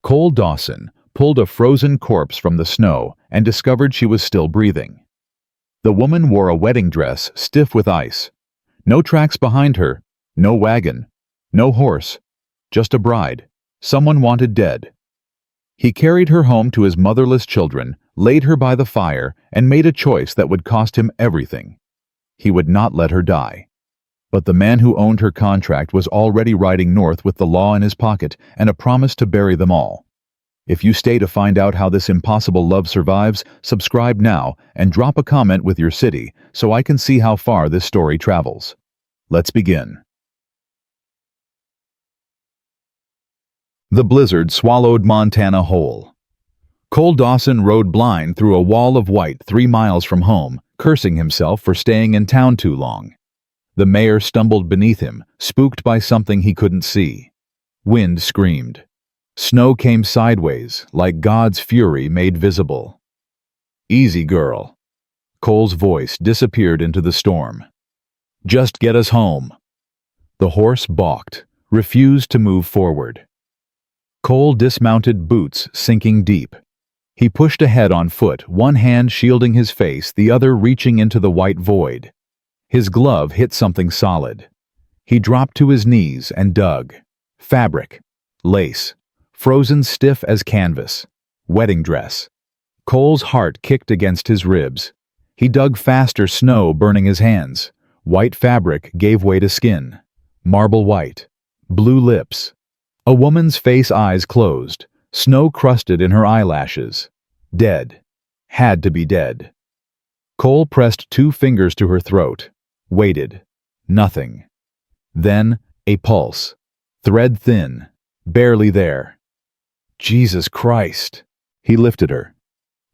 Cole Dawson pulled a frozen corpse from the snow and discovered she was still breathing. The woman wore a wedding dress stiff with ice. No tracks behind her, no wagon, no horse, just a bride, someone wanted dead. He carried her home to his motherless children, laid her by the fire, and made a choice that would cost him everything. He would not let her die. But the man who owned her contract was already riding north with the law in his pocket and a promise to bury them all. If you stay to find out how this impossible love survives, subscribe now and drop a comment with your city so I can see how far this story travels. Let's begin. The blizzard swallowed Montana whole. Cole Dawson rode blind through a wall of white 3 miles from home, cursing himself for staying in town too long. The mayor stumbled beneath him, spooked by something he couldn't see. Wind screamed. Snow came sideways, like God's fury made visible. "Easy, girl." Cole's voice disappeared into the storm. "Just get us home." The horse balked, refused to move forward. Cole dismounted, boots sinking deep. He pushed ahead on foot, one hand shielding his face, the other reaching into the white void. His glove hit something solid. He dropped to his knees and dug. Fabric. Lace. Frozen stiff as canvas. Wedding dress. Cole's heart kicked against his ribs. He dug faster, snow burning his hands. White fabric gave way to skin. Marble white. Blue lips. A woman's face, eyes closed. Snow crusted in her eyelashes. Dead. Had to be dead. Cole pressed 2 fingers to her throat. Waited. Nothing. Then, a pulse. Thread thin. Barely there. Jesus Christ! He lifted her.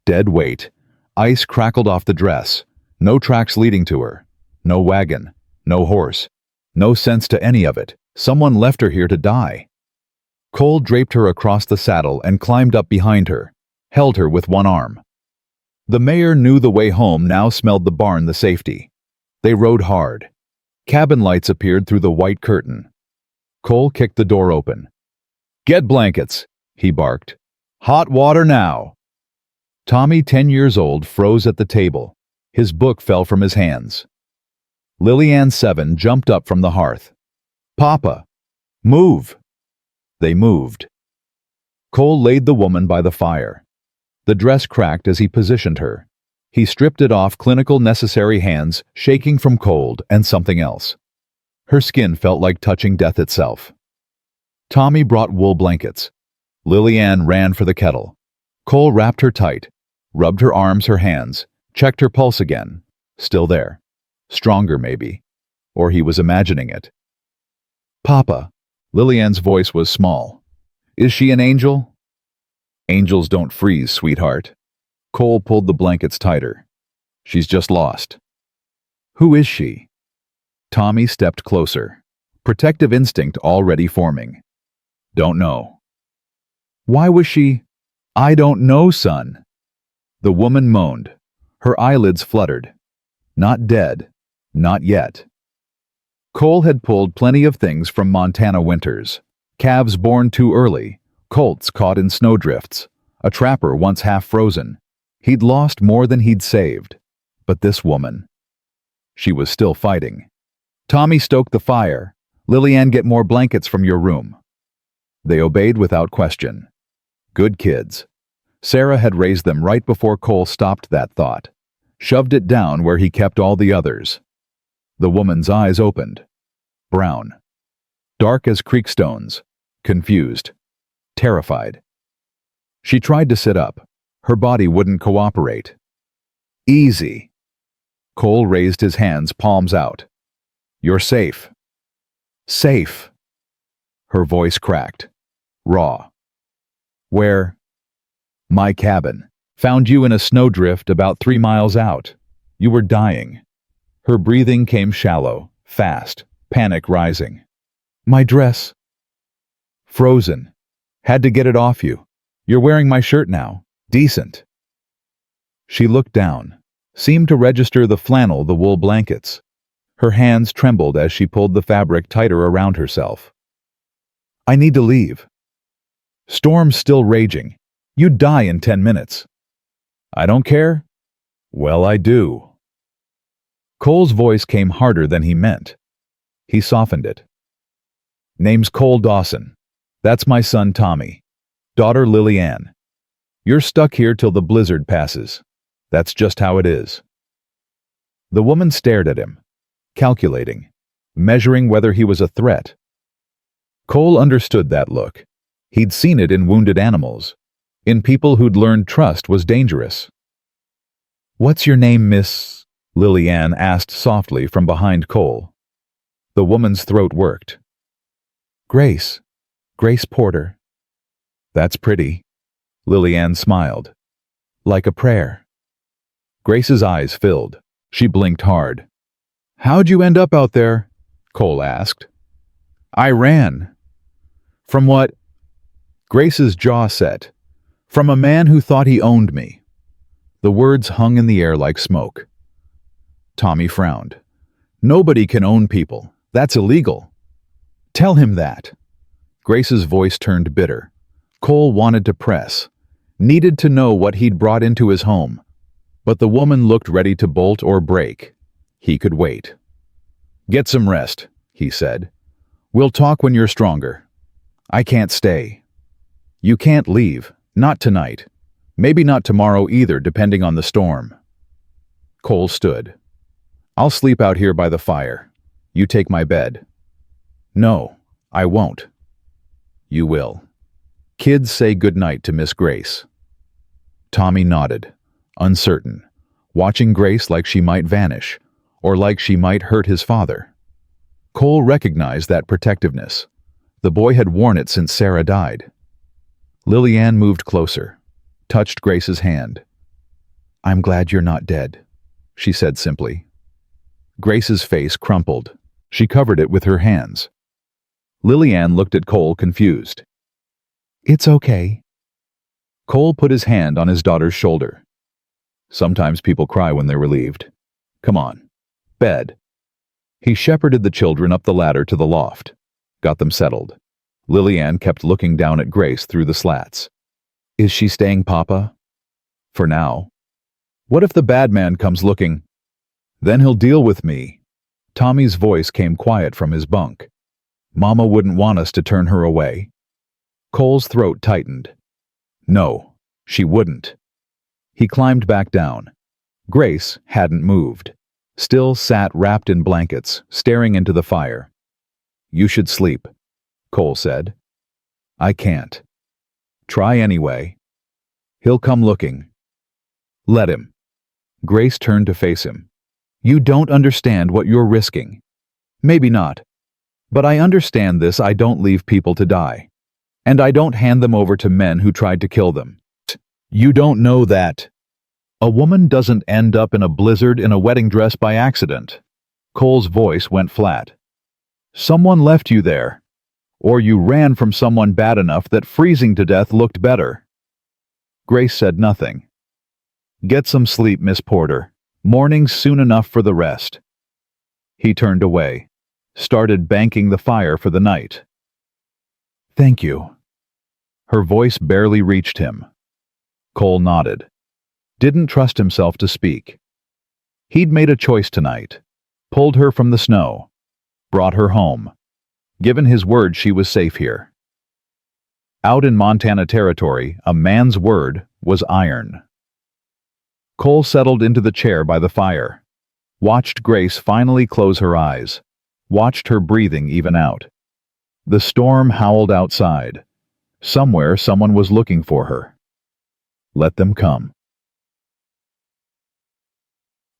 Dead weight. Ice crackled off the dress. No tracks leading to her. No wagon. No horse. No sense to any of it. Someone left her here to die. Cole draped her across the saddle and climbed up behind her. Held her with one arm. The mayor knew the way home now smelled the barn the safety. They rode hard. Cabin lights appeared through the white curtain. Cole kicked the door open. "Get blankets," he barked. "Hot water now." Tommy, 10 years old, froze at the table. His book fell from his hands. Lillian, 7, jumped up from the hearth. "Papa, move." They moved. Cole laid the woman by the fire. The dress cracked as he positioned her. He stripped it off, clinical necessary hands shaking from cold and something else. Her skin felt like touching death itself. Tommy brought wool blankets. Lillian ran for the kettle. Cole wrapped her tight, rubbed her arms, her hands, checked her pulse again. Still there. Stronger, maybe. Or he was imagining it. "Papa." Lillian's voice was small. "Is she an angel?" "Angels don't freeze, sweetheart." Cole pulled the blankets tighter. "She's just lost." "Who is she?" Tommy stepped closer. Protective instinct already forming. "Don't know." "Why was she—" "I don't know, son." The woman moaned. Her eyelids fluttered. Not dead. Not yet. Cole had pulled plenty of things from Montana winters. Calves born too early. Colts caught in snowdrifts. A trapper once half frozen. He'd lost more than he'd saved. But this woman. She was still fighting. "Tommy, stoke the fire. Lillian, get more blankets from your room." They obeyed without question. Good kids. Sarah had raised them right before Cole stopped that thought. Shoved it down where he kept all the others. The woman's eyes opened. Brown. Dark as creek stones. Confused. Terrified. She tried to sit up. Her body wouldn't cooperate. "Easy." Cole raised his hands, palms out. "You're safe." "Safe." Her voice cracked. Raw. "Where?" "My cabin. Found you in a snowdrift about 3 miles out. You were dying." Her breathing came shallow, fast, panic rising. "My dress." "Frozen. Had to get it off you. You're wearing my shirt now. Decent." She looked down, seemed to register the flannel, the wool blankets. Her hands trembled as she pulled the fabric tighter around herself. "I need to leave." Storm's still raging. You'd die in 10 minutes. I don't care? Well, I do. Cole's voice came harder than he meant. He softened it. Name's Cole Dawson. That's my son Tommy. Daughter Lily Ann. You're stuck here till the blizzard passes. That's just how it is. The woman stared at him, calculating, measuring whether he was a threat. Cole understood that look. He'd seen it in wounded animals, in people who'd learned trust was dangerous. What's your name, Miss? Lily Ann asked softly from behind Cole. The woman's throat worked. Grace. Grace Porter. That's pretty. Lily Ann smiled. Like a prayer. Grace's eyes filled. She blinked hard. How'd you end up out there? Cole asked. I ran. From what? Grace's jaw set. From a man who thought he owned me. The words hung in the air like smoke. Tommy frowned. Nobody can own people. That's illegal. Tell him that. Grace's voice turned bitter. Cole wanted to press, needed to know what he'd brought into his home. But the woman looked ready to bolt or break. He could wait. Get some rest, he said. We'll talk when you're stronger. I can't stay. You can't leave, not tonight. Maybe not tomorrow either, depending on the storm. Cole stood. I'll sleep out here by the fire. You take my bed. No, I won't. You will. Kids say goodnight to Miss Grace. Tommy nodded, uncertain, watching Grace like she might vanish, or like she might hurt his father. Cole recognized that protectiveness. The boy had worn it since Sarah died. Lily Ann moved closer, touched Grace's hand. I'm glad you're not dead, she said simply. Grace's face crumpled. She covered it with her hands. Lily Ann looked at Cole confused. It's okay. Cole put his hand on his daughter's shoulder. Sometimes people cry when they're relieved. Come on. Bed. He shepherded the children up the ladder to the loft, got them settled. Lily Ann kept looking down at Grace through the slats. Is she staying, Papa? For now. What if the bad man comes looking? Then he'll deal with me. Tommy's voice came quiet from his bunk. Mama wouldn't want us to turn her away. Cole's throat tightened. No, she wouldn't. He climbed back down. Grace hadn't moved, still sat wrapped in blankets, staring into the fire. You should sleep, Cole said. I can't. Try anyway. He'll come looking. Let him. Grace turned to face him. You don't understand what you're risking. Maybe not. But I understand this. I don't leave people to die. And I don't hand them over to men who tried to kill them. You don't know that. A woman doesn't end up in a blizzard in a wedding dress by accident. Cole's voice went flat. Someone left you there. Or you ran from someone bad enough that freezing to death looked better. Grace said nothing. Get some sleep, Miss Porter. Morning's soon enough for the rest. He turned away, started banking the fire for the night. Thank you. Her voice barely reached him. Cole nodded. Didn't trust himself to speak. He'd made a choice tonight. Pulled her from the snow. Brought her home. Given his word she was safe here. Out in Montana territory, a man's word was iron. Cole settled into the chair by the fire. Watched Grace finally close her eyes. Watched her breathing even out. The storm howled outside. Somewhere someone was looking for her. Let them come.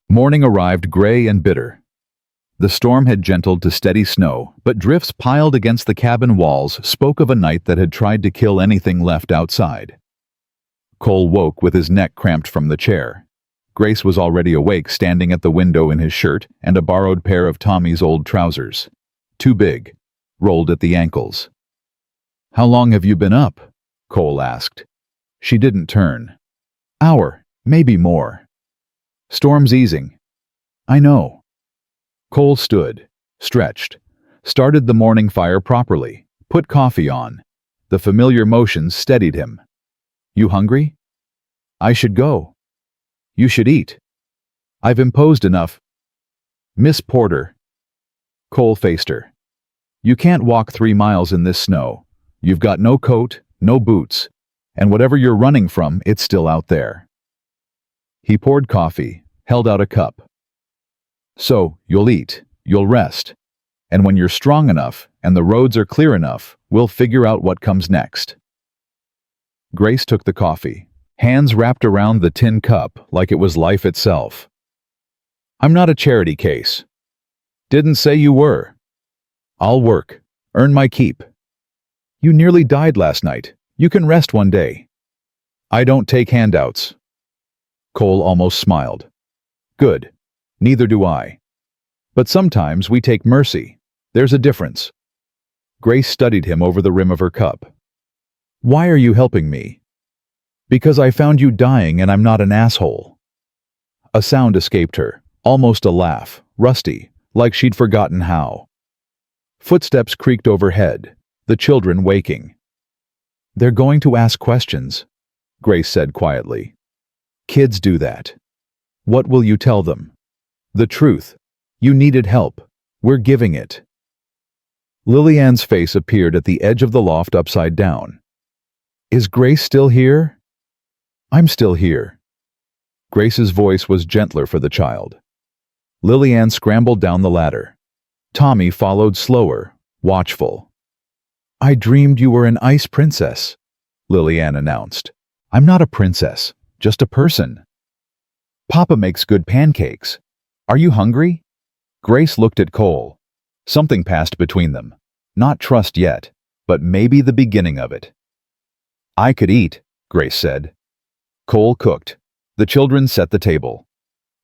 Morning arrived gray and bitter. The storm had gentled to steady snow, but drifts piled against the cabin walls spoke of a night that had tried to kill anything left outside. Cole woke with his neck cramped from the chair. Grace was already awake, standing at the window in his shirt and a borrowed pair of Tommy's old trousers. Too big, rolled at the ankles. How long have you been up? Cole asked. She didn't turn. Hour, maybe more. Storm's easing. I know. Cole stood, stretched, started the morning fire properly, put coffee on, The familiar motions steadied him. You hungry? I should go. You should eat. I've imposed enough. Miss Porter. Cole faced her. You can't walk 3 miles in this snow. You've got no coat, no boots, and whatever you're running from, it's still out there. He poured coffee, held out a cup. So, you'll eat, you'll rest, and when you're strong enough and the roads are clear enough, we'll figure out what comes next. Grace took the coffee, hands wrapped around the tin cup like it was life itself. I'm not a charity case. Didn't say you were. I'll work, earn my keep. You nearly died last night. You can rest one day. I don't take handouts. Cole almost smiled. Good. Neither do I. But sometimes we take mercy. There's a difference. Grace studied him over the rim of her cup. Why are you helping me? Because I found you dying and I'm not an asshole. A sound escaped her, almost a laugh, rusty, like she'd forgotten how. Footsteps creaked overhead, the children waking. They're going to ask questions, Grace said quietly. Kids do that. What will you tell them? The truth. You needed help. We're giving it. Lillian's face appeared at the edge of the loft upside down. Is Grace still here? I'm still here. Grace's voice was gentler for the child. Lillian scrambled down the ladder. Tommy followed slower, watchful. I dreamed you were an ice princess, Lillian announced. I'm not a princess, just a person. Papa makes good pancakes. Are you hungry? Grace looked at Cole. Something passed between them. Not trust yet, but maybe the beginning of it. I could eat, Grace said. Cole cooked. The children set the table.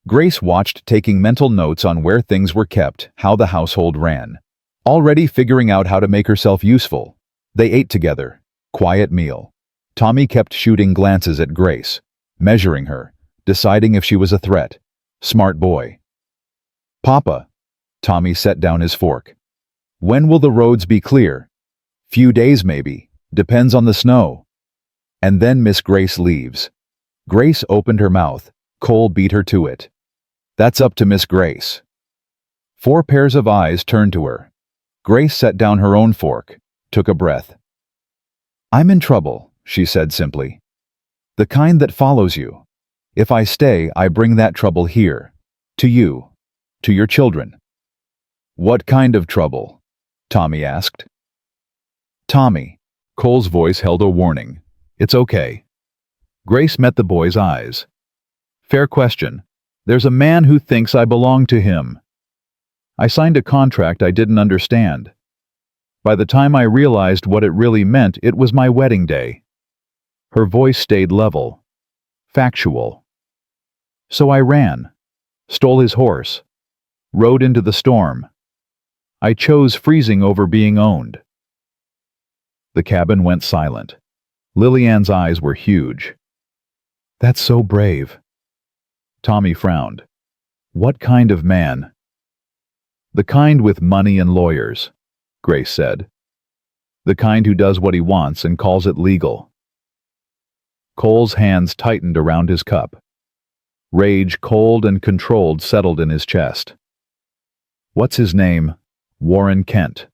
Grace watched, taking mental notes on where things were kept, how the household ran. Already figuring out how to make herself useful. They ate together. Quiet meal. Tommy kept shooting glances at Grace, measuring her, deciding if she was a threat. Smart boy. Papa. Tommy set down his fork. When will the roads be clear? Few days maybe. Depends on the snow. And then Miss Grace leaves. Grace opened her mouth. Cole beat her to it. That's up to Miss Grace. 4 pairs of eyes turned to her. Grace set down her own fork, took a breath. I'm in trouble, she said simply. The kind that follows you. If I stay, I bring that trouble here. To you. To your children. What kind of trouble? Tommy asked. Tommy. Cole's voice held a warning. It's okay. Grace met the boy's eyes. Fair question. There's a man who thinks I belong to him. I signed a contract I didn't understand. By the time I realized what it really meant, it was my wedding day. Her voice stayed level. Factual. So I ran. Stole his horse. Rode into the storm. I chose freezing over being owned. The cabin went silent. Lillian's eyes were huge. That's so brave. Tommy frowned. What kind of man? The kind with money and lawyers, Grace said. The kind who does what he wants and calls it legal. Cole's hands tightened around his cup. Rage, cold and controlled, settled in his chest. What's his name? Warren Kent.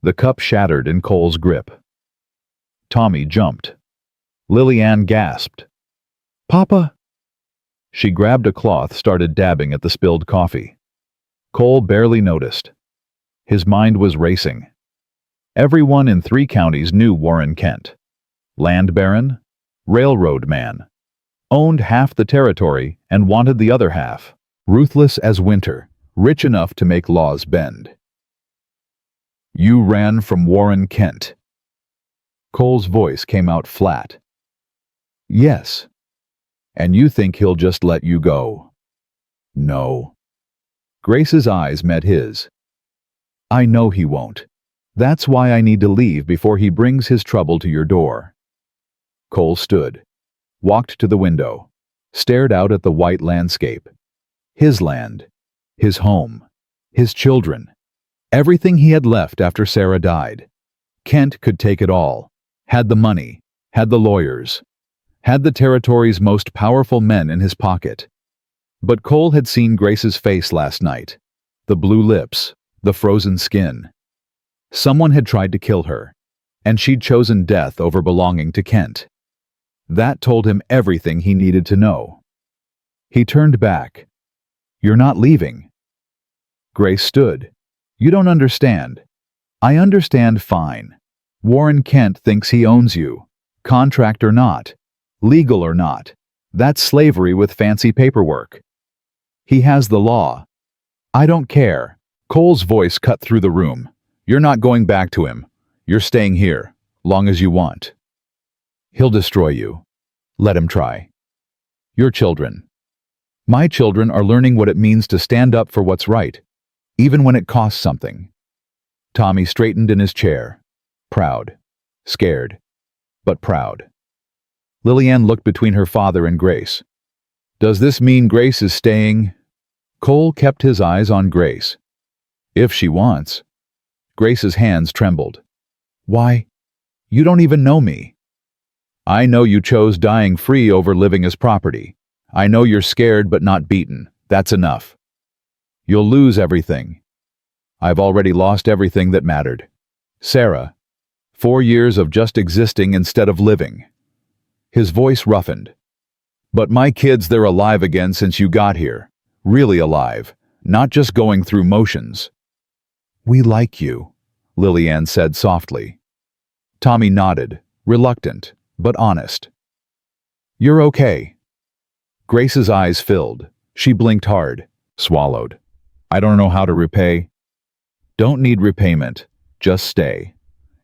The cup shattered in Cole's grip. Tommy jumped. Lillian gasped. Papa! She grabbed a cloth, started dabbing at the spilled coffee. Cole barely noticed. His mind was racing. Everyone in 3 counties knew Warren Kent. Land baron, railroad man. Owned half the territory and wanted the other half. Ruthless as winter, rich enough to make laws bend. You ran from Warren Kent. Cole's voice came out flat. Yes. And you think he'll just let you go? No. Grace's eyes met his. I know he won't. That's why I need to leave before he brings his trouble to your door. Cole stood, walked to the window, stared out at the white landscape. His land, his home, his children, everything he had left after Sarah died. Kent could take it all. Had the money, had the lawyers, had the territory's most powerful men in his pocket. But Cole had seen Grace's face last night. The blue lips, the frozen skin. Someone had tried to kill her, and she'd chosen death over belonging to Kent. That told him everything he needed to know. He turned back. "You're not leaving." Grace stood. "You don't understand." "I understand fine. Warren Kent thinks he owns you. Contract or not. Legal or not. That's slavery with fancy paperwork. He has the law. I don't care." Cole's voice cut through the room. "You're not going back to him. You're staying here, long as you want. He'll destroy you. Let him try. Your children. My children are learning what it means to stand up for what's right, even when it costs something." Tommy straightened in his chair. Proud. Scared. But proud. Lillian looked between her father and Grace. "Does this mean Grace is staying?" Cole kept his eyes on Grace. "If she wants." Grace's hands trembled. "Why? You don't even know me." "I know you chose dying free over living as property. I know you're scared but not beaten. That's enough. You'll lose everything. I've already lost everything that mattered. Sarah, 4 years of just existing instead of living." His voice roughened. "But my kids, they're alive again since you got here. Really alive, not just going through motions." "We like you," Lillian said softly. Tommy nodded, reluctant, but honest. "You're okay." Grace's eyes filled. She blinked hard, swallowed. "I don't know how to repay." "Don't need repayment. Just stay.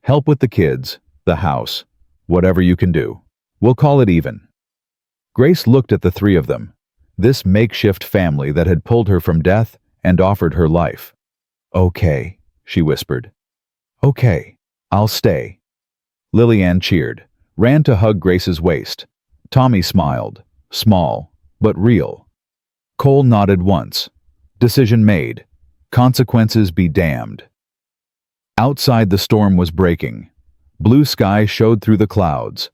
Help with the kids, the house, whatever you can do. We'll call it even." Grace looked at the three of them, this makeshift family that had pulled her from death and offered her life. "Okay," she whispered. "Okay, I'll stay." Lillian cheered, ran to hug Grace's waist. Tommy smiled, small, but real. Cole nodded once. Decision made. Consequences be damned. Outside the storm was breaking. Blue sky showed through the clouds.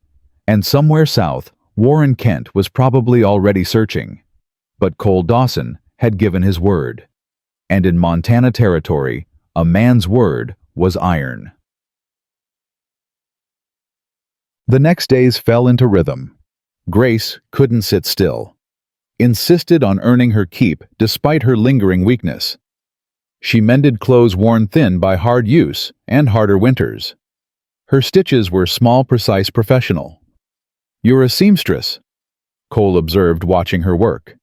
And somewhere south, Warren Kent was probably already searching. But Cole Dawson had given his word. And in Montana territory, a man's word was iron. The next days fell into rhythm. Grace couldn't sit still. Insisted on earning her keep despite her lingering weakness. She mended clothes worn thin by hard use and harder winters. Her stitches were small, precise, professional. "You're a seamstress," Cole observed watching her work.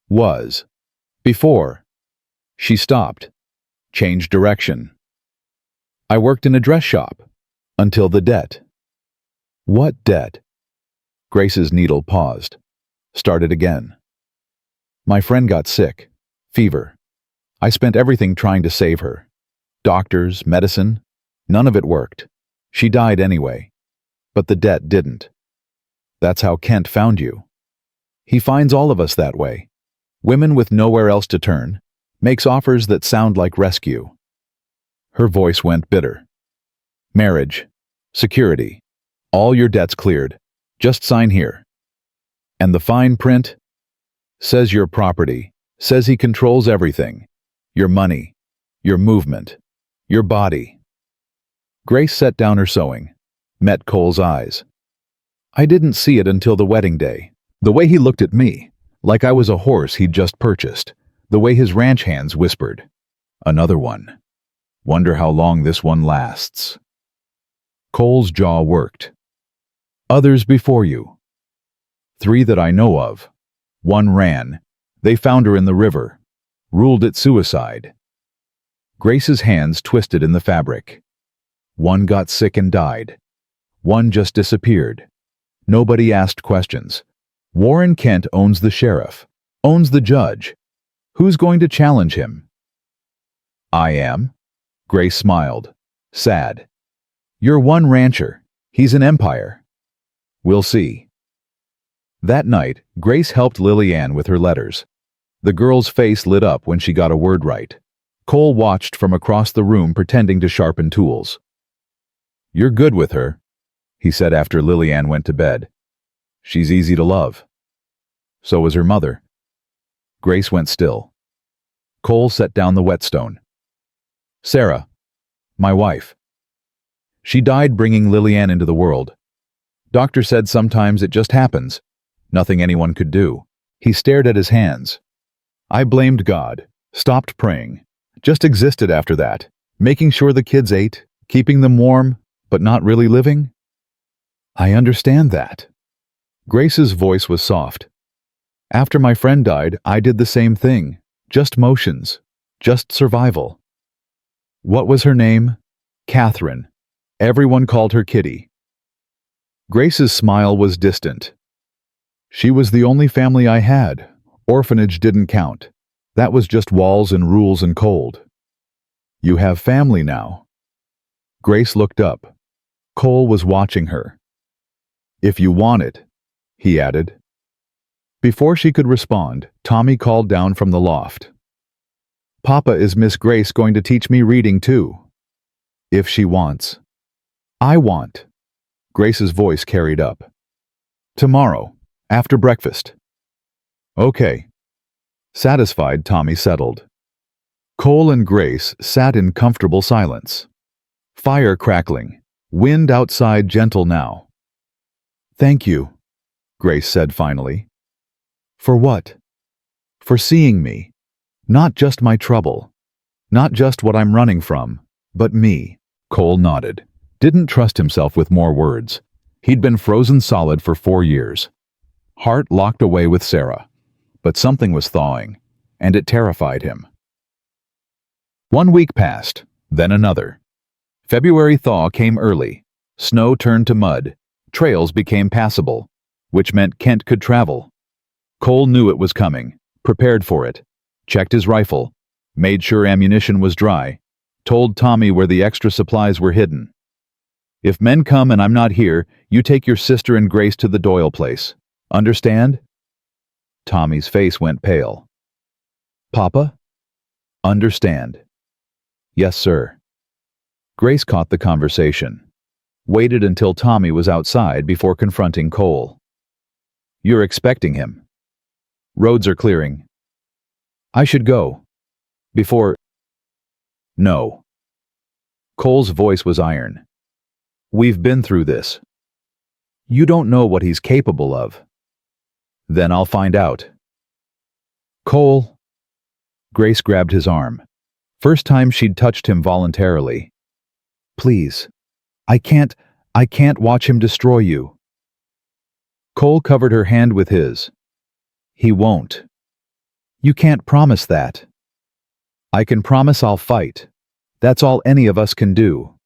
"Was. Before." She stopped. Changed direction. "I worked in a dress shop. Until the debt." "What debt?" Grace's needle paused. Started again. "My friend got sick. Fever. I spent everything trying to save her. Doctors, medicine. None of it worked. She died anyway. But the debt didn't. That's how Kent found you. He finds all of us that way. Women with nowhere else to turn. Makes offers that sound like rescue." Her voice went bitter. "Marriage. Security. All your debts cleared. Just sign here. And the fine print? Says your property. Says he controls everything. Your money. Your movement. Your body." Grace set down her sewing. Met Cole's eyes. "I didn't see it until the wedding day. The way he looked at me, like I was a horse he'd just purchased. The way his ranch hands whispered, 'Another one. Wonder how long this one lasts.'" Cole's jaw worked. "Others before you." "3 that I know of. 1 ran. They found her in the river. Ruled it suicide." Grace's hands twisted in the fabric. "1 got sick and died. 1 just disappeared. Nobody asked questions. Warren Kent owns the sheriff. Owns the judge. Who's going to challenge him?" "I am." Grace smiled. Sad. "You're 1 rancher. He's an empire. We'll see." That night, Grace helped Lillian with her letters. The girl's face lit up when she got a word right. Cole watched from across the room pretending to sharpen tools. "You're good with her," he said after Lillian went to bed. "She's easy to love." So was her mother. Grace went still. Cole set down the whetstone. "Sarah, my wife. She died bringing Lillian into the world. Doctor said sometimes it just happens. Nothing anyone could do." He stared at his hands. "I blamed God, stopped praying, just existed after that, making sure the kids ate, keeping them warm, but not really living." "I understand that." Grace's voice was soft. "After my friend died, I did the same thing. Just motions. Just survival." "What was her name?" "Catherine. Everyone called her Kitty." Grace's smile was distant. "She was the only family I had. Orphanage didn't count. That was just walls and rules and cold." "You have family now." Grace looked up. Cole was watching her. "If you want it," he added. Before she could respond, Tommy called down from the loft. "Papa, is Miss Grace going to teach me reading too?" "If she wants." "I want." Grace's voice carried up. "Tomorrow, after breakfast." "Okay." Satisfied, Tommy settled. Cole and Grace sat in comfortable silence. Fire crackling, wind outside gentle now. "Thank you," Grace said finally. "For what?" "For seeing me. Not just my trouble. Not just what I'm running from, but me." Cole nodded. Didn't trust himself with more words. He'd been frozen solid for 4 years. Heart locked away with Sarah. But something was thawing, and it terrified him. 1 week passed, then another. February thaw came early. Snow turned to mud. Trails became passable, which meant Kent could travel. Cole knew it was coming, prepared for it, checked his rifle, made sure ammunition was dry, told Tommy where the extra supplies were hidden. "If men come and I'm not here, you take your sister and Grace to the Doyle place. Understand?" Tommy's face went pale. "Papa?" "Understand." "Yes, sir." Grace caught the conversation. Waited until Tommy was outside before confronting Cole. "You're expecting him." "Roads are clearing." "I should go. Before—" "No." Cole's voice was iron. "We've been through this. You don't know what he's capable of." "Then I'll find out." "Cole." Grace grabbed his arm. First time she'd touched him voluntarily. "Please. I can't watch him destroy you." Cole covered her hand with his. "He won't." "You can't promise that." "I can promise I'll fight. That's all any of us can do."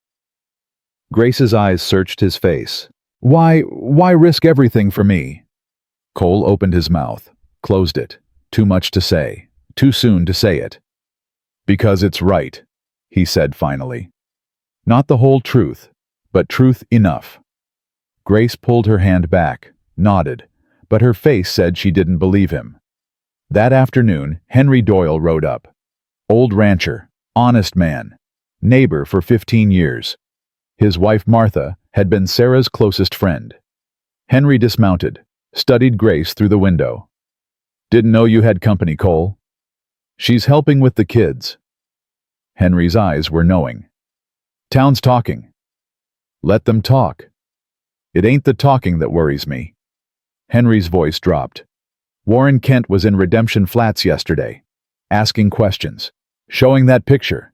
Grace's eyes searched his face. Why risk everything for me?" Cole opened his mouth, closed it. Too much to say. Too soon to say it. "Because it's right," he said finally. Not the whole truth, but truth enough. Grace pulled her hand back, nodded, but her face said she didn't believe him. That afternoon, Henry Doyle rode up. Old rancher, honest man, neighbor for 15 years. His wife Martha had been Sarah's closest friend. Henry dismounted, studied Grace through the window. "Didn't know you had company, Cole." "She's helping with the kids." Henry's eyes were knowing. "Town's talking." "Let them talk." "It ain't the talking that worries me." Henry's voice dropped. "Warren Kent was in Redemption Flats yesterday, asking questions, showing that picture.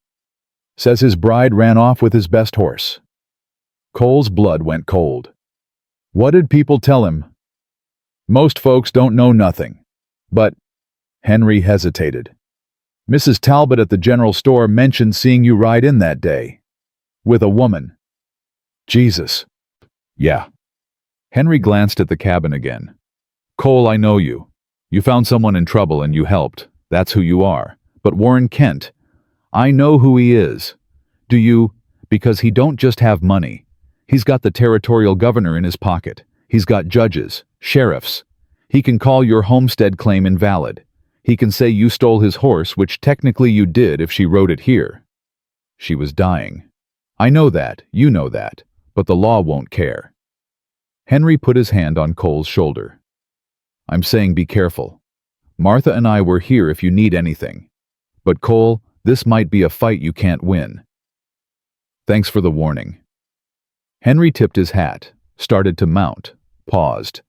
Says his bride ran off with his best horse." Cole's blood went cold. "What did people tell him?" "Most folks don't know nothing. But—" Henry hesitated. "Mrs. Talbot at the general store mentioned seeing you ride in that day. With a woman." "Jesus." "Yeah." Henry glanced at the cabin again. "Cole, I know you. You found someone in trouble and you helped. That's who you are. But Warren Kent, I know who he is. Do you? Because he don't just have money. He's got the territorial governor in his pocket. He's got judges, sheriffs. He can call your homestead claim invalid. He can say you stole his horse, which technically you did if she rode it here." She was dying. "I know that, you know that. but the law won't care. Henry put his hand on Cole's shoulder. I'm saying be careful. Martha and I were here if you need anything. But Cole, this might be a fight you can't win. Thanks for the warning. Henry tipped his hat, started to mount, paused.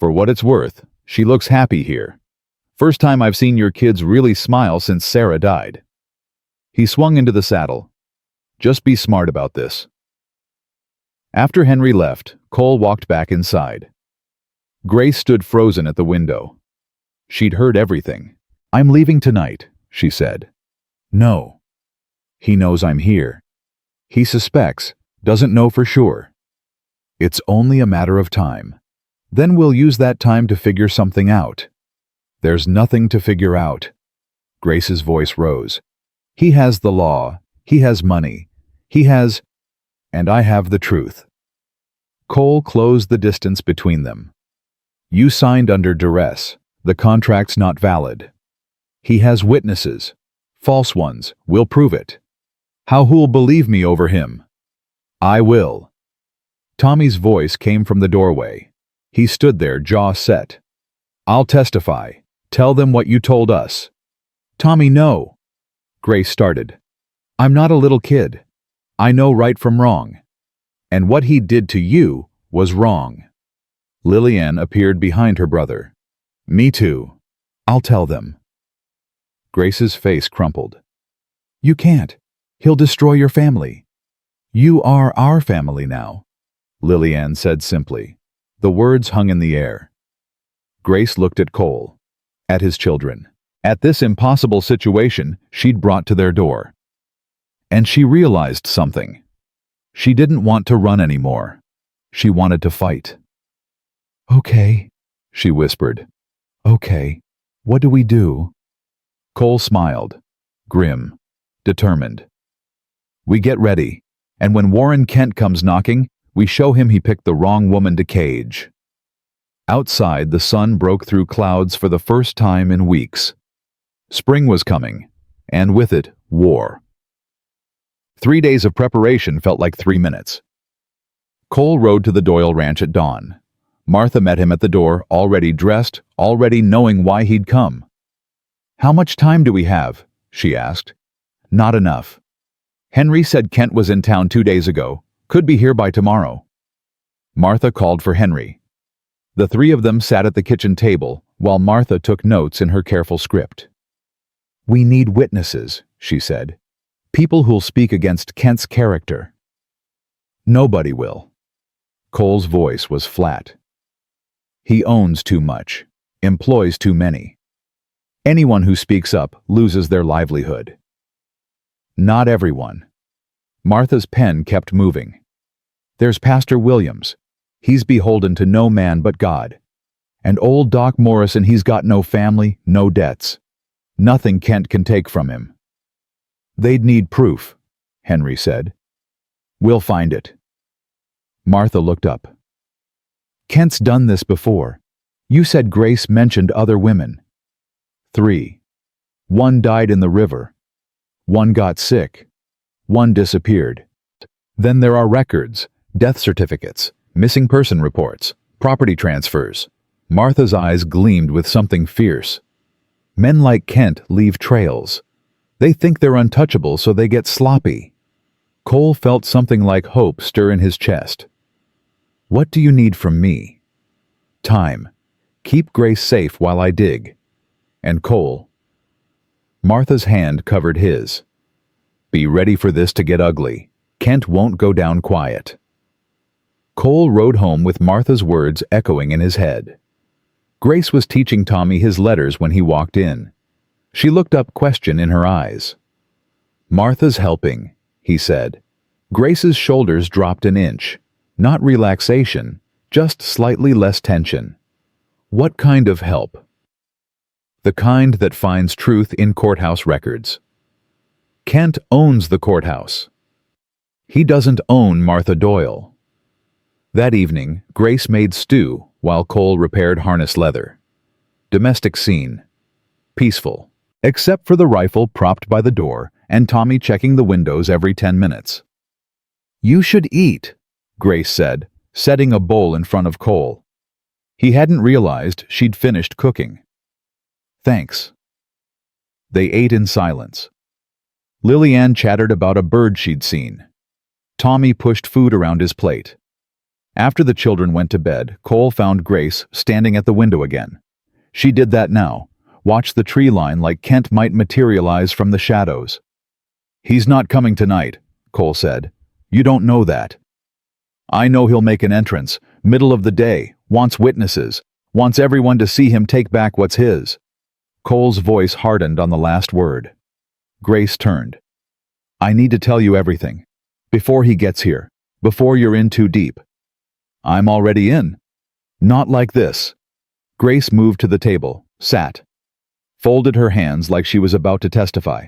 For what it's worth, she looks happy here. First time I've seen your kids really smile since Sarah died. He swung into the saddle. Just be smart about this. After Henry left, Cole walked back inside. Grace stood frozen at the window. She'd heard everything. I'm leaving tonight, she said. No. He knows I'm here. He suspects, doesn't know for sure. It's only a matter of time. Then we'll use that time to figure something out. There's nothing to figure out. Grace's voice rose. He has the law. He has money. He has... And I have the truth. Cole closed the distance between them. You signed under duress. The contract's not valid. He has witnesses. False ones. We'll prove it. How who'll believe me over him? I will. Tommy's voice came from the doorway. He stood there, jaw set. I'll testify. Tell them what you told us. Tommy, no. Grace started. I'm not a little kid. I know right from wrong. And what he did to you was wrong. Lillian appeared behind her brother. Me too. I'll tell them. Grace's face crumpled. You can't. He'll destroy your family. You are our family now, Lillian said simply. The words hung in the air. Grace looked at Cole, at his children, at this impossible situation she'd brought to their door. And she realized something. She didn't want to run anymore. She wanted to fight. Okay, she whispered. Okay, what do we do? Cole smiled, grim, determined. We get ready, and when Warren Kent comes knocking, we show him he picked the wrong woman to cage. Outside, the sun broke through clouds for the first time in weeks. Spring was coming, and with it, war. 3 days of preparation felt like 3 minutes. Cole rode to the Doyle ranch at dawn. Martha met him at the door, already dressed, already knowing why he'd come. How much time do we have? She asked. Not enough. Henry said Kent was in town 2 days ago. Could be here by tomorrow. Martha called for Henry. The three of them sat at the kitchen table while Martha took notes in her careful script. We need witnesses, she said. People who'll speak against Kent's character. Nobody will. Cole's voice was flat. He owns too much, employs too many. Anyone who speaks up loses their livelihood. Not everyone. Martha's pen kept moving. There's Pastor Williams. He's beholden to no man but God. And old Doc Morrison, he's got no family, no debts. Nothing Kent can take from him. They'd need proof, Henry said. We'll find it. Martha looked up. Kent's done this before. You said Grace mentioned other women. 3. 1 died in the river. 1 got sick. 1 disappeared. Then there are records, death certificates, missing person reports, property transfers. Martha's eyes gleamed with something fierce. Men like Kent leave trails. They think they're untouchable, so they get sloppy. Cole felt something like hope stir in his chest. What do you need from me? Time. Keep Grace safe while I dig. And Cole. Martha's hand covered his. Be ready for this to get ugly. Kent won't go down quiet. Cole rode home with Martha's words echoing in his head. Grace was teaching Tommy his letters when he walked in. She looked up, question in her eyes. Martha's helping, he said. Grace's shoulders dropped an inch. Not relaxation, just slightly less tension. What kind of help? The kind that finds truth in courthouse records. Kent owns the courthouse. He doesn't own Martha Doyle. That evening, Grace made stew while Cole repaired harness leather. Domestic scene. Peaceful, except for the rifle propped by the door and Tommy checking the windows every 10 minutes. You should eat, Grace said, setting a bowl in front of Cole. He hadn't realized she'd finished cooking. Thanks. They ate in silence. Lillian chattered about a bird she'd seen. Tommy pushed food around his plate. After the children went to bed, Cole found Grace standing at the window again. She did that now, watched the tree line like Kent might materialize from the shadows. "He's not coming tonight," Cole said. "You don't know that." "I know he'll make an entrance, middle of the day, wants witnesses, wants everyone to see him take back what's his." Cole's voice hardened on the last word. Grace turned. "I need to tell you everything. Before he gets here. Before you're in too deep." "I'm already in." "Not like this." Grace moved to the table, sat, folded her hands like she was about to testify.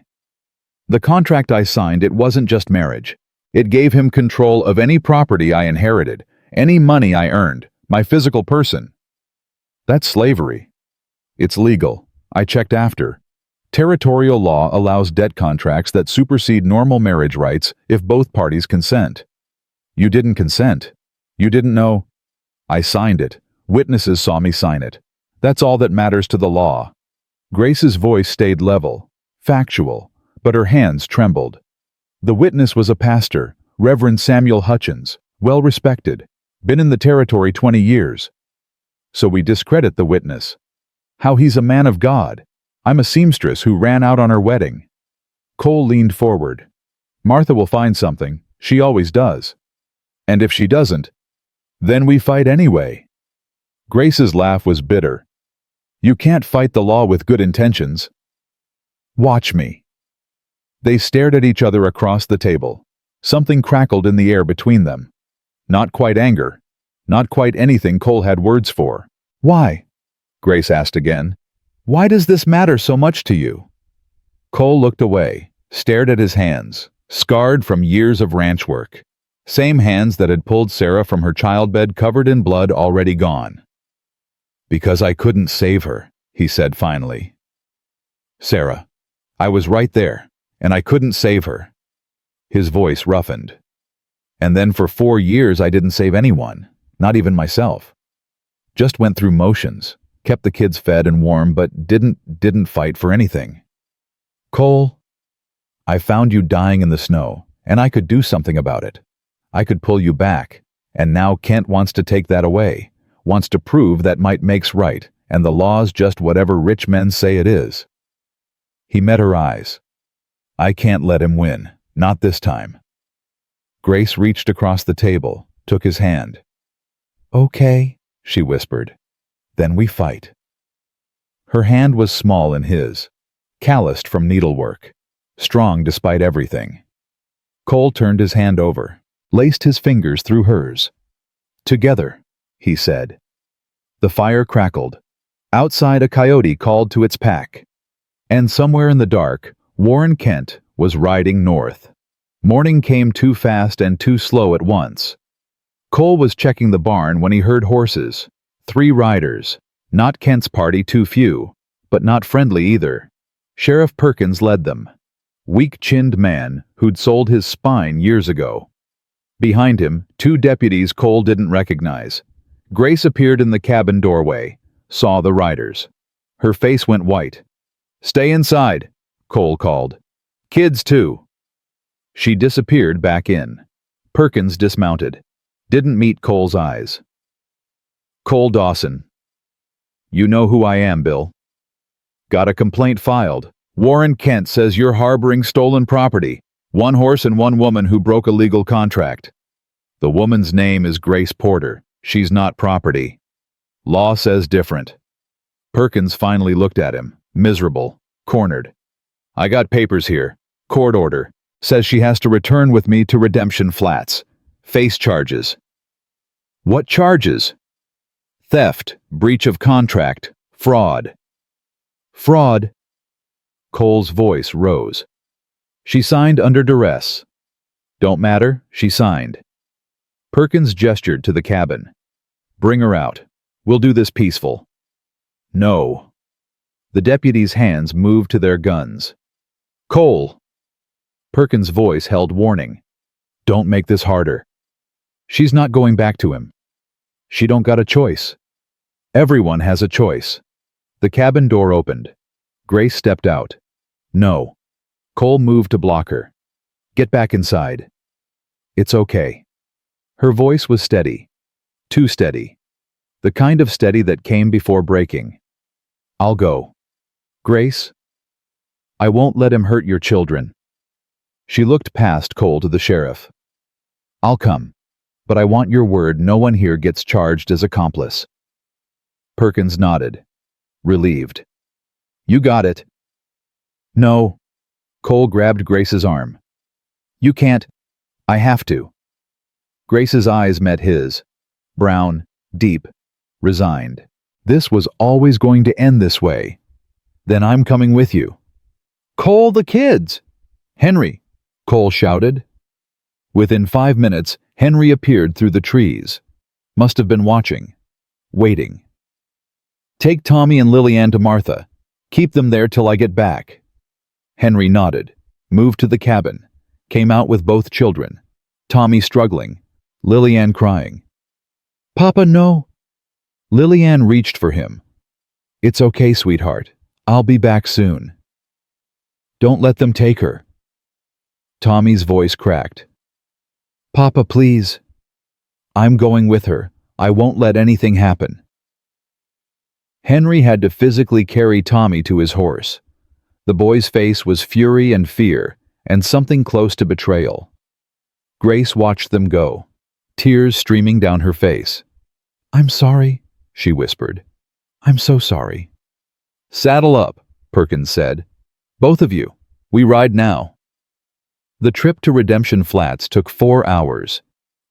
"The contract I signed, it wasn't just marriage. It gave him control of any property I inherited, any money I earned, my physical person." "That's slavery." "It's legal. I checked after. Territorial law allows debt contracts that supersede normal marriage rights if both parties consent." "You didn't consent. You didn't know." "I signed it. Witnesses saw me sign it. That's all that matters to the law." Grace's voice stayed level, factual, but her hands trembled. The witness was a pastor, Reverend Samuel Hutchins, well respected, been in the territory 20 years. So we discredit the witness. How he's a man of God. I'm a seamstress who ran out on her wedding. Cole leaned forward. "Martha will find something. She always does. And if she doesn't, then we fight anyway." Grace's laugh was bitter. "You can't fight the law with good intentions." "Watch me." They stared at each other across the table. Something crackled in the air between them. Not quite anger. Not quite anything Cole had words for. "Why?" Grace asked again. "Why does this matter so much to you?" Cole looked away, stared at his hands, scarred from years of ranch work. Same hands that had pulled Sarah from her childbed covered in blood already gone. "Because I couldn't save her," he said finally. "Sarah, I was right there, and I couldn't save her." His voice roughened. "And then for 4 years I didn't save anyone, not even myself. Just went through motions, kept the kids fed and warm, but didn't fight for anything. Cole, I found you dying in the snow, and I could do something about it. I could pull you back, and now Kent wants to take that away, wants to prove that might makes right, and the law's just whatever rich men say it is." He met her eyes. "I can't let him win, not this time." Grace reached across the table, took his hand. "Okay," she whispered. "Then we fight." Her hand was small in his, calloused from needlework, strong despite everything. Cole turned his hand over, laced his fingers through hers. "Together," he said. The fire crackled. Outside, a coyote called to its pack. And somewhere in the dark, Warren Kent was riding north. Morning came too fast and too slow at once. Cole was checking the barn when he heard horses. 3 riders. Not Kent's party, too few, but not friendly either. Sheriff Perkins led them. Weak-chinned man who'd sold his spine years ago. Behind him, 2 deputies Cole didn't recognize. Grace appeared in the cabin doorway, saw the riders. Her face went white. "Stay inside," Cole called. "Kids, too." She disappeared back in. Perkins dismounted. Didn't meet Cole's eyes. "Cole Dawson." "You know who I am, Bill." "Got a complaint filed. Warren Kent says you're harboring stolen property. 1 horse and 1 woman who broke a legal contract. The woman's name is Grace Porter. She's not property. Law says different." Perkins finally looked at him, miserable, cornered. "I got papers here. Court order. Says she has to return with me to Redemption Flats. Face charges." "What charges?" "Theft, breach of contract, fraud." "Fraud?" Cole's voice rose. "She signed under duress." "Don't matter, she signed." Perkins gestured to the cabin. "Bring her out. We'll do this peaceful." "No." The deputies' hands moved to their guns. "Cole!" Perkins' voice held warning. "Don't make this harder." She's not going back to him. She don't got a choice. Everyone has a choice. The cabin door opened. Grace stepped out. No. Cole moved to block her. Get back inside. It's okay. Her voice was steady. Too steady. The kind of steady that came before breaking. I'll go. Grace? I won't let him hurt your children. She looked past Cole to the sheriff. I'll come, but I want your word no one here gets charged as accomplice. Perkins nodded, relieved. You got it. No. Cole grabbed Grace's arm. You can't. I have to. Grace's eyes met his. Brown, deep, resigned. This was always going to end this way. Then I'm coming with you. Cole, the kids! Henry! Cole shouted. Within 5 minutes, Henry appeared through the trees. Must have been watching. Waiting. Take Tommy and Lillian to Martha. Keep them there till I get back. Henry nodded, moved to the cabin, came out with both children. Tommy struggling, Lillian crying. Papa, no. Lillian reached for him. It's okay, sweetheart. I'll be back soon. Don't let them take her. Tommy's voice cracked. Papa, please. I'm going with her. I won't let anything happen. Henry had to physically carry Tommy to his horse. The boy's face was fury and fear, and something close to betrayal. Grace watched them go, tears streaming down her face. I'm sorry, she whispered. I'm so sorry. Saddle up, Perkins said. Both of you. We ride now. The trip to Redemption Flats took 4 hours.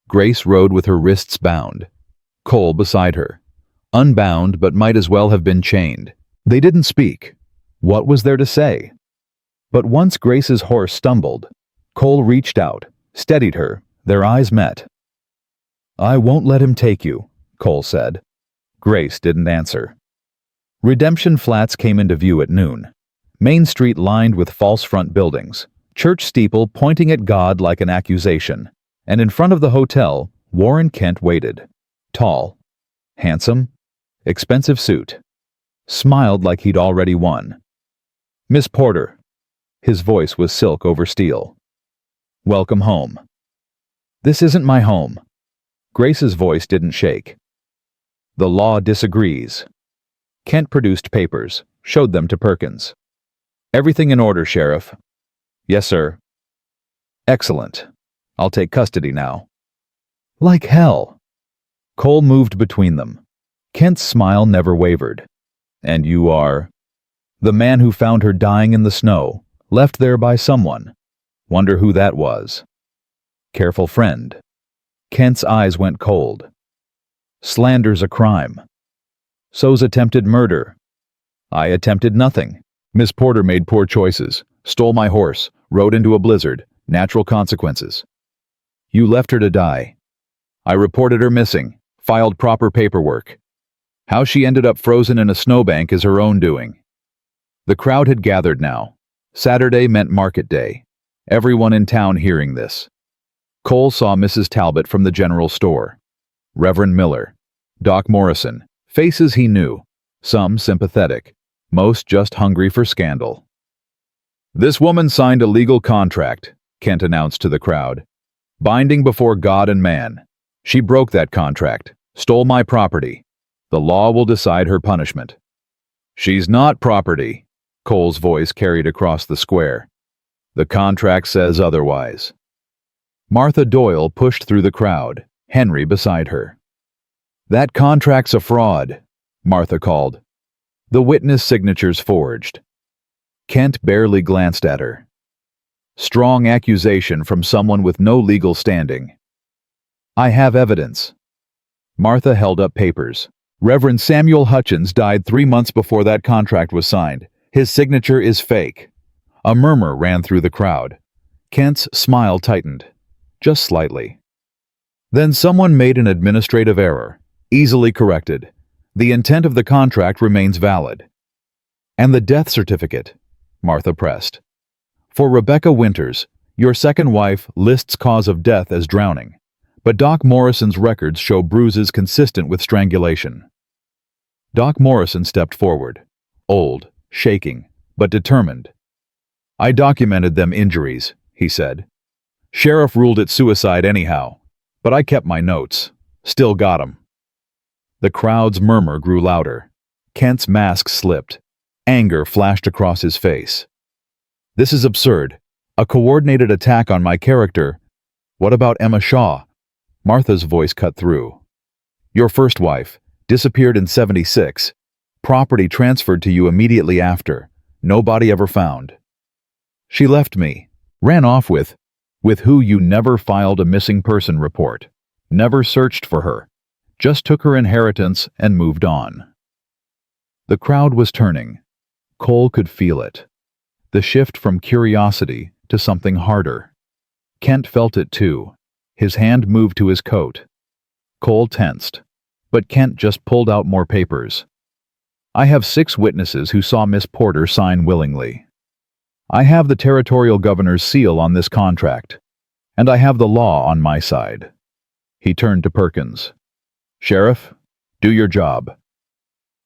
Grace rode with her wrists bound. Cole beside her. Unbound, but might as well have been chained. They didn't speak. What was there to say? But once Grace's horse stumbled, Cole reached out, steadied her, their eyes met. I won't let him take you, Cole said. Grace didn't answer. Redemption Flats came into view at noon. Main Street lined with false front buildings, church steeple pointing at God like an accusation, and in front of the hotel, Warren Kent waited. Tall, handsome, expensive suit. Smiled like he'd already won. Miss Porter. His voice was silk over steel. Welcome home. This isn't my home. Grace's voice didn't shake. The law disagrees. Kent produced papers, showed them to Perkins. Everything in order, Sheriff. Yes, sir. Excellent. I'll take custody now. Like hell. Cole moved between them. Kent's smile never wavered. And you are? The man who found her dying in the snow, left there by someone. Wonder who that was. Careful friend. Kent's eyes went cold. Slander's a crime. So's attempted murder. I attempted nothing. Miss Porter made poor choices, stole my horse, rode into a blizzard, natural consequences. You left her to die. I reported her missing, filed proper paperwork. How she ended up frozen in a snowbank is her own doing. The crowd had gathered now. Saturday meant market day. Everyone in town hearing this. Cole saw Mrs. Talbot from the general store. Reverend Miller. Doc Morrison. Faces he knew. Some sympathetic. Most just hungry for scandal. This woman signed a legal contract, Kent announced to the crowd. Binding before God and man. She broke that contract. Stole my property. The law will decide her punishment. She's not property, Cole's voice carried across the square. The contract says otherwise. Martha Doyle pushed through the crowd, Henry beside her. That contract's a fraud, Martha called. The witness signatures forged. Kent barely glanced at her. Strong accusation from someone with no legal standing. I have evidence. Martha held up papers. Reverend Samuel Hutchins died 3 months before that contract was signed. His signature is fake. A murmur ran through the crowd. Kent's smile tightened, just slightly. Then someone made an administrative error, easily corrected. The intent of the contract remains valid. And the death certificate, Martha pressed. For Rebecca Winters, your second wife lists cause of death as drowning, but Doc Morrison's records show bruises consistent with strangulation. Doc Morrison stepped forward, old, shaking, but determined. I documented them injuries, he said. Sheriff ruled it suicide anyhow, but I kept my notes. Still got 'em. The crowd's murmur grew louder. Kent's mask slipped. Anger flashed across his face. This is absurd. A coordinated attack on my character. What about Emma Shaw? Martha's voice cut through. Your first wife, disappeared in '76. Property transferred to you immediately after. Nobody ever found. She left me. Ran off with who you never filed a missing person report. Never searched for her. Just took her inheritance and moved on. The crowd was turning. Cole could feel it. The shift from curiosity to something harder. Kent felt it too. His hand moved to his coat. Cole tensed, but Kent just pulled out more papers. I have 6 witnesses who saw Miss Porter sign willingly. I have the territorial governor's seal on this contract, and I have the law on my side. He turned to Perkins. Sheriff, do your job.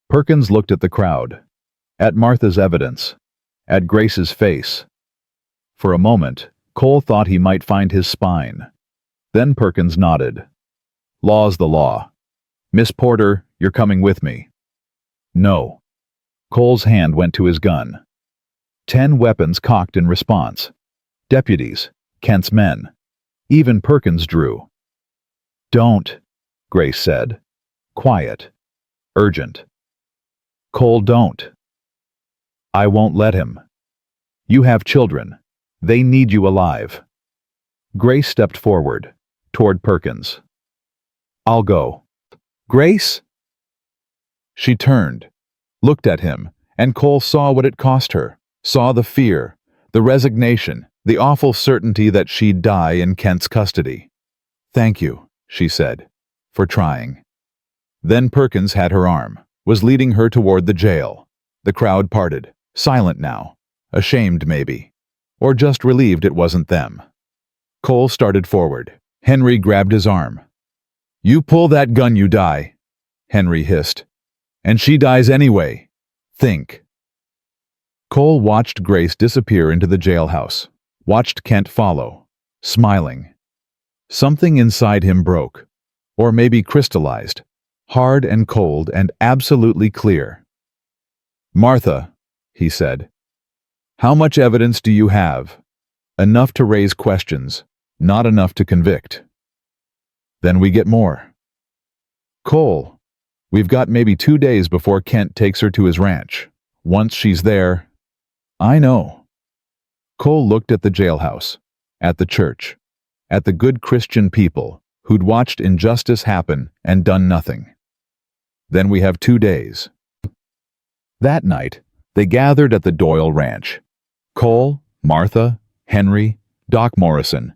Perkins looked at the crowd, at Martha's evidence, at Grace's face. For a moment, Cole thought he might find his spine. Then Perkins nodded. Law's the law. Miss Porter, you're coming with me. No. Cole's hand went to his gun. 10 weapons cocked in response. Deputies, Kent's men. Even Perkins drew. Don't, Grace said. Quiet. Urgent. Cole, don't. I won't let him. You have children. They need you alive. Grace stepped forward, toward Perkins. I'll go. Grace? She turned, looked at him, and Cole saw what it cost her, saw the fear, the resignation, the awful certainty that she'd die in Kent's custody. Thank you, she said, for trying. Then Perkins had her arm, was leading her toward the jail. The crowd parted, silent now, ashamed maybe, or just relieved it wasn't them. Cole started forward. Henry grabbed his arm. You pull that gun, you die, Henry hissed. And she dies anyway. Think. Cole watched Grace disappear into the jailhouse, watched Kent follow, smiling. Something inside him broke, or maybe crystallized, hard and cold and absolutely clear. Martha, he said, how much evidence do you have? Enough to raise questions, not enough to convict. Then we get more. Cole, we've got maybe 2 days before Kent takes her to his ranch. Once she's there, I know. Cole looked at the jailhouse, at the church, at the good Christian people who'd watched injustice happen and done nothing. Then we have 2 days. That night, they gathered at the Doyle Ranch. Cole, Martha, Henry, Doc Morrison,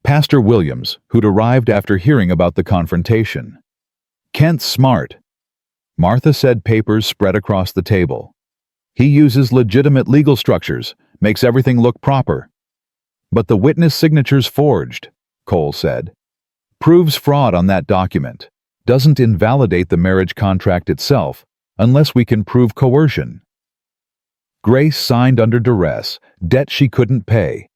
Pastor Williams, who'd arrived after hearing about the confrontation. Kent's smart. Martha said papers spread across the table. He uses legitimate legal structures, makes everything look proper. But the witness signature's forged, Cole said. Proves fraud on that document. Doesn't invalidate the marriage contract itself, unless we can prove coercion. Grace signed under duress, debt she couldn't pay.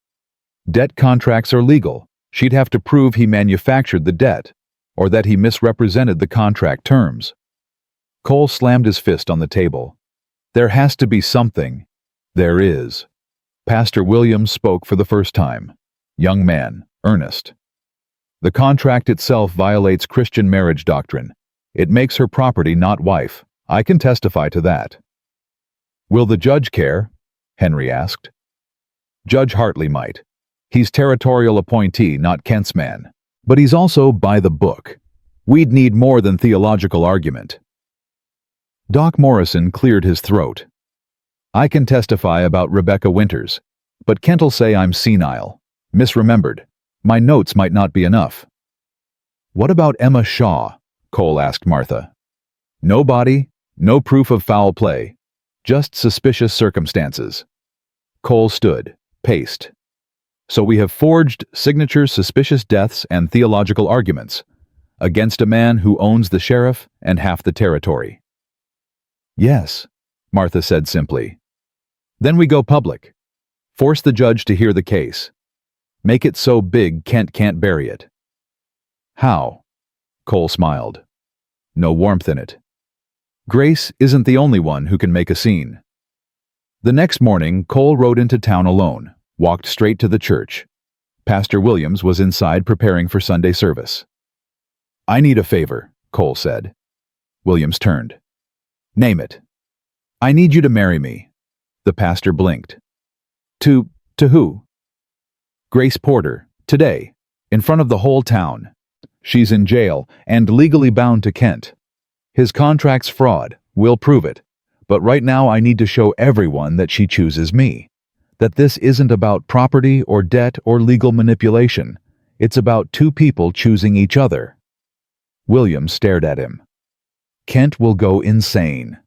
Debt contracts are legal. She'd have to prove he manufactured the debt, or that he misrepresented the contract terms. Cole slammed his fist on the table. There has to be something. There is. Pastor Williams spoke for the first time. Young man, earnest. The contract itself violates Christian marriage doctrine. It makes her property, not wife. I can testify to that. Will the judge care? Henry asked. Judge Hartley might. He's territorial appointee, not Kent's man. But he's also by the book. We'd need more than theological argument. Doc Morrison cleared his throat. I can testify about Rebecca Winters, but Kent'll say I'm senile, misremembered. My notes might not be enough. What about Emma Shaw? Cole asked Martha. No body, no proof of foul play, just suspicious circumstances. Cole stood, paced. So we have forged signatures, suspicious deaths, and theological arguments against a man who owns the sheriff and half the territory. Yes, Martha said simply. Then we go public. Force the judge to hear the case. Make it so big Kent can't bury it. How? Cole smiled. No warmth in it. Grace isn't the only one who can make a scene. The next morning, Cole rode into town alone, walked straight to the church. Pastor Williams was inside preparing for Sunday service. I need a favor, Cole said. Williams turned. Name it. I need you to marry me. The pastor blinked. To who? Grace Porter, today, in front of the whole town. She's in jail and legally bound to Kent. His contract's fraud, we'll prove it. But right now I need to show everyone that she chooses me. That this isn't about property or debt or legal manipulation. It's about two people choosing each other. Williams stared at him. Kent will go insane.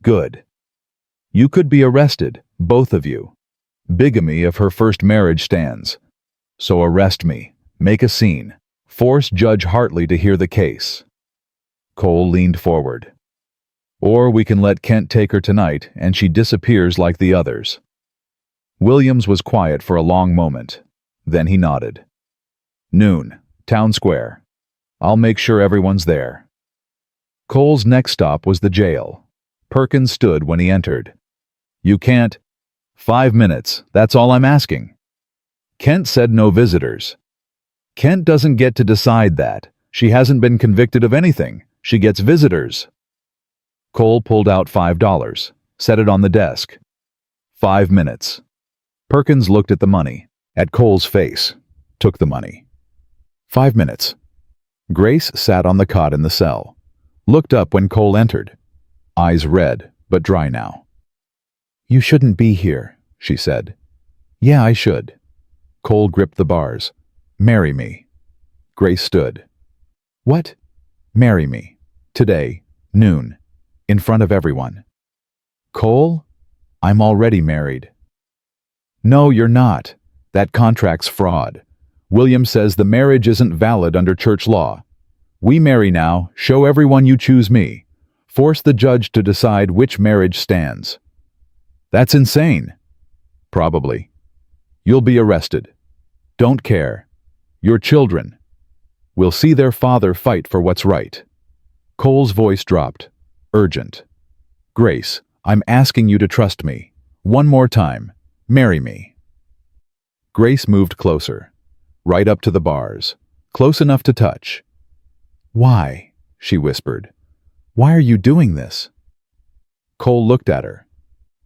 Good. You could be arrested, both of you. Bigamy of her first marriage stands. So arrest me, make a scene, force Judge Hartley to hear the case. Cole leaned forward. Or we can let Kent take her tonight and she disappears like the others. Williams was quiet for a long moment. Then he nodded. Noon, town square. I'll make sure everyone's there. Cole's next stop was the jail. Perkins stood when he entered. You can't. 5 minutes, that's all I'm asking. Kent said no visitors. Kent doesn't get to decide that. She hasn't been convicted of anything. She gets visitors. Cole pulled out $5, set it on the desk. 5 minutes. Perkins looked at the money, at Cole's face, took the money. 5 minutes. Grace sat on the cot in the cell, looked up when Cole entered, eyes red but dry now. You shouldn't be here, she said. Yeah, I should. Cole gripped the bars. Marry me. Grace stood. What? Marry me. Today, noon, in front of everyone. Cole? I'm already married. No, you're not. That contract's fraud. William says the marriage isn't valid under church law. We marry now, show everyone you choose me. Force the judge to decide which marriage stands. That's insane. Probably. You'll be arrested. Don't care. Your children. We'll see their father fight for what's right. Cole's voice dropped. Urgent. Grace, I'm asking you to trust me. One more time. Marry me. Grace moved closer, right up to the bars, close enough to touch. Why? She whispered. Why are you doing this? Cole looked at her.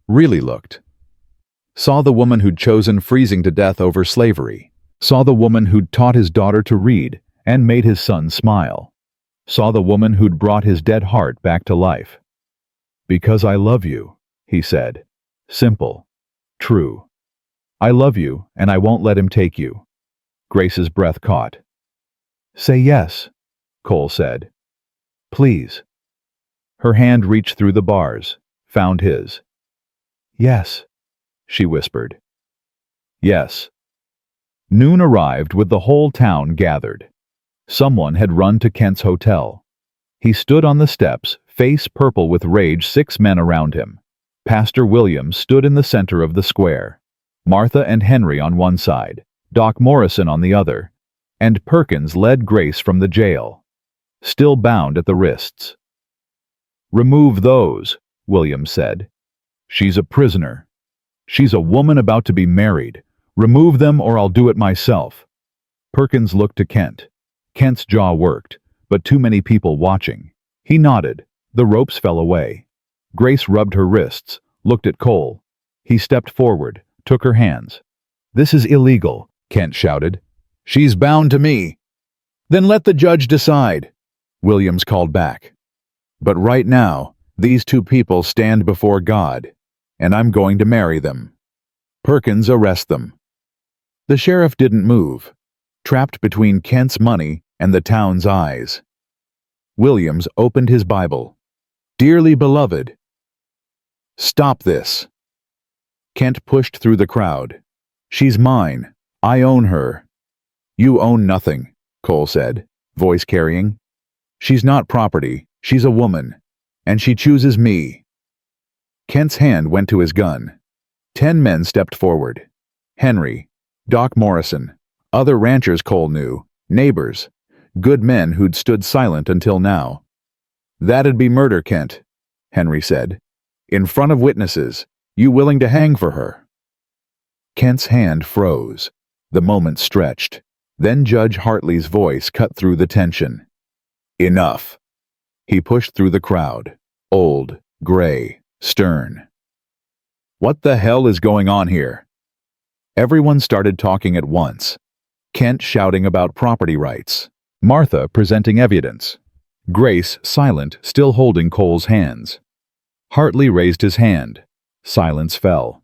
Really looked. Saw the woman who'd chosen freezing to death over slavery. Saw the woman who'd taught his daughter to read and made his son smile. Saw the woman who'd brought his dead heart back to life. Because I love you, he said. Simple. True. I love you, and I won't let him take you. Grace's breath caught. Say yes, Cole said. Please. Her hand reached through the bars, found his. Yes, she whispered. Yes. Noon arrived with the whole town gathered. Someone had run to Kent's hotel. He stood on the steps, face purple with rage, 6 men around him. Pastor Williams stood in the center of the square. Martha and Henry on one side, Doc Morrison on the other, and Perkins led Grace from the jail, still bound at the wrists. Remove those, Williams said. She's a prisoner. She's a woman about to be married. Remove them or I'll do it myself. Perkins looked to Kent. Kent's jaw worked, but too many people watching. He nodded. The ropes fell away. Grace rubbed her wrists, looked at Cole. He stepped forward, took her hands. This is illegal, Kent shouted. She's bound to me. Then let the judge decide, Williams called back. But right now, these two people stand before God, and I'm going to marry them. Perkins, arrest them. The sheriff didn't move, trapped between Kent's money and the town's eyes. Williams opened his Bible. Dearly beloved. Stop this. Kent pushed through the crowd. She's mine, I own her. You own nothing, Cole said, voice carrying. She's not property, she's a woman, and she chooses me. Kent's hand went to his gun. 10 men stepped forward. Henry, Doc Morrison, other ranchers Cole knew, neighbors, good men who'd stood silent until now. That'd be murder, Kent, Henry said. In front of witnesses, you willing to hang for her? Kent's hand froze. The moment stretched. Then Judge Hartley's voice cut through the tension. Enough. He pushed through the crowd, old, gray, stern. What the hell is going on here? Everyone started talking at once. Kent shouting about property rights. Martha presenting evidence. Grace silent, still holding Cole's hands. Hartley raised his hand. Silence fell.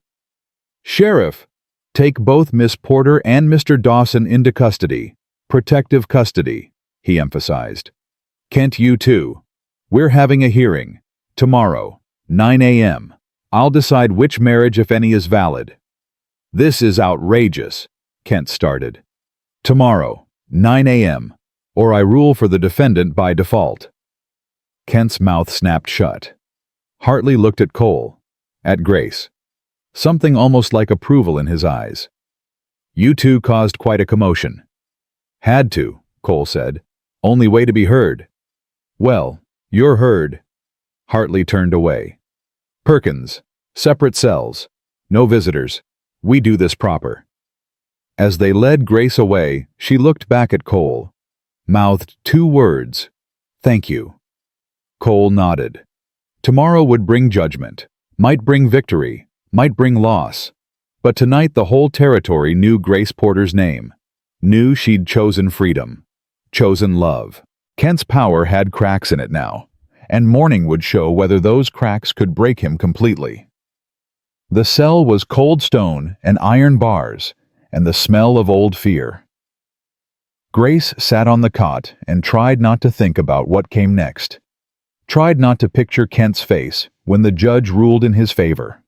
Sheriff, take both Miss Porter and Mr. Dawson into custody. Protective custody, he emphasized. Kent, you too. We're having a hearing. Tomorrow, 9 a.m. I'll decide which marriage, if any, is valid. This is outrageous, Kent started. Tomorrow, 9 a.m., or I rule for the defendant by default. Kent's mouth snapped shut. Hartley looked at Cole, at Grace. Something almost like approval in his eyes. You two caused quite a commotion. Had to, Cole said. Only way to be heard. Well, you're heard. Hartley turned away. Perkins, separate cells. No visitors. We do this proper. As they led Grace away, she looked back at Cole, mouthed 2 words. Thank you. Cole nodded. Tomorrow would bring judgment, might bring victory, might bring loss. But tonight the whole territory knew Grace Porter's name, knew she'd chosen freedom, chosen love. Kent's power had cracks in it now, and morning would show whether those cracks could break him completely. The cell was cold stone and iron bars, and the smell of old fear. Grace sat on the cot and tried not to think about what came next. Tried not to picture Kent's face when the judge ruled in his favor.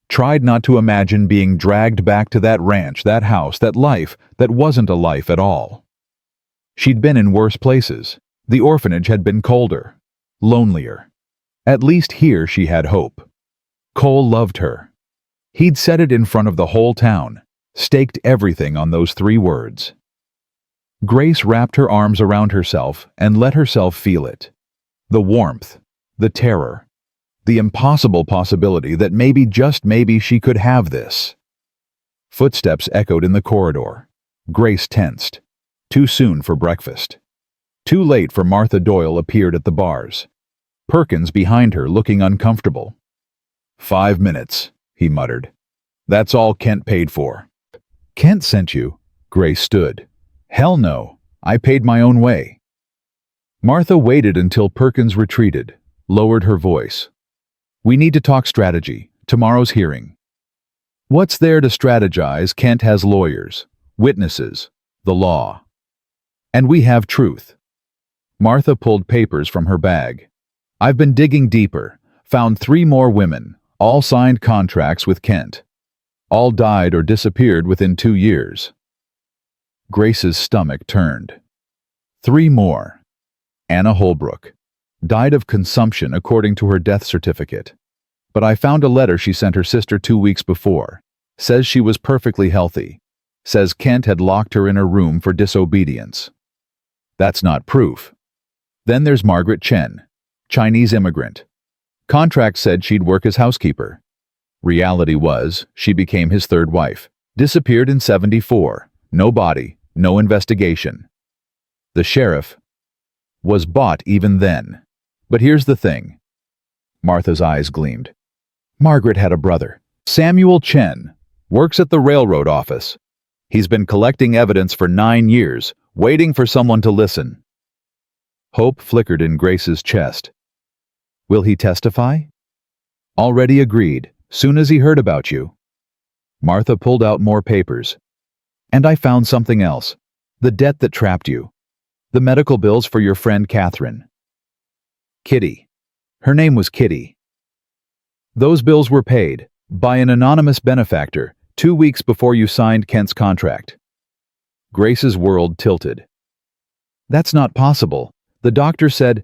Tried not to imagine being dragged back to that ranch, that house, that life that wasn't a life at all. She'd been in worse places. The orphanage had been colder, lonelier. At least here she had hope. Cole loved her. He'd said it in front of the whole town, staked everything on those 3 words. Grace wrapped her arms around herself and let herself feel it. The warmth, the terror, the impossible possibility that maybe, just maybe, she could have this. Footsteps echoed in the corridor. Grace tensed. Too soon for breakfast. Too late for Martha Doyle appeared at the bars. Perkins behind her looking uncomfortable. 5 minutes, he muttered. That's all Kent paid for. Kent sent you? Grace stood. Hell no, I paid my own way. Martha waited until Perkins retreated, lowered her voice. We need to talk strategy, tomorrow's hearing. What's there to strategize? Kent has lawyers, witnesses, the law. And we have truth. Martha pulled papers from her bag. I've been digging deeper, found 3 more women, all signed contracts with Kent. All died or disappeared within 2 years. Grace's stomach turned. 3 more. Anna Holbrook. Died of consumption according to her death certificate. But I found a letter she sent her sister 2 weeks before. Says she was perfectly healthy. Says Kent had locked her in a room for disobedience. That's not proof. Then there's Margaret Chen, Chinese immigrant. Contract said she'd work as housekeeper. Reality was, she became his 3rd wife. Disappeared in '74. No body, no investigation. The sheriff was bought even then. But here's the thing. Martha's eyes gleamed. Margaret had a brother, Samuel Chen, works at the railroad office. He's been collecting evidence for 9 years, waiting for someone to listen. Hope flickered in Grace's chest. Will he testify? Already agreed, soon as he heard about you. Martha pulled out more papers. And I found something else. The debt that trapped you. The medical bills for your friend Catherine. Kitty. Her name was Kitty. Those bills were paid by an anonymous benefactor, 2 weeks before you signed Kent's contract. Grace's world tilted. That's not possible. The doctor said.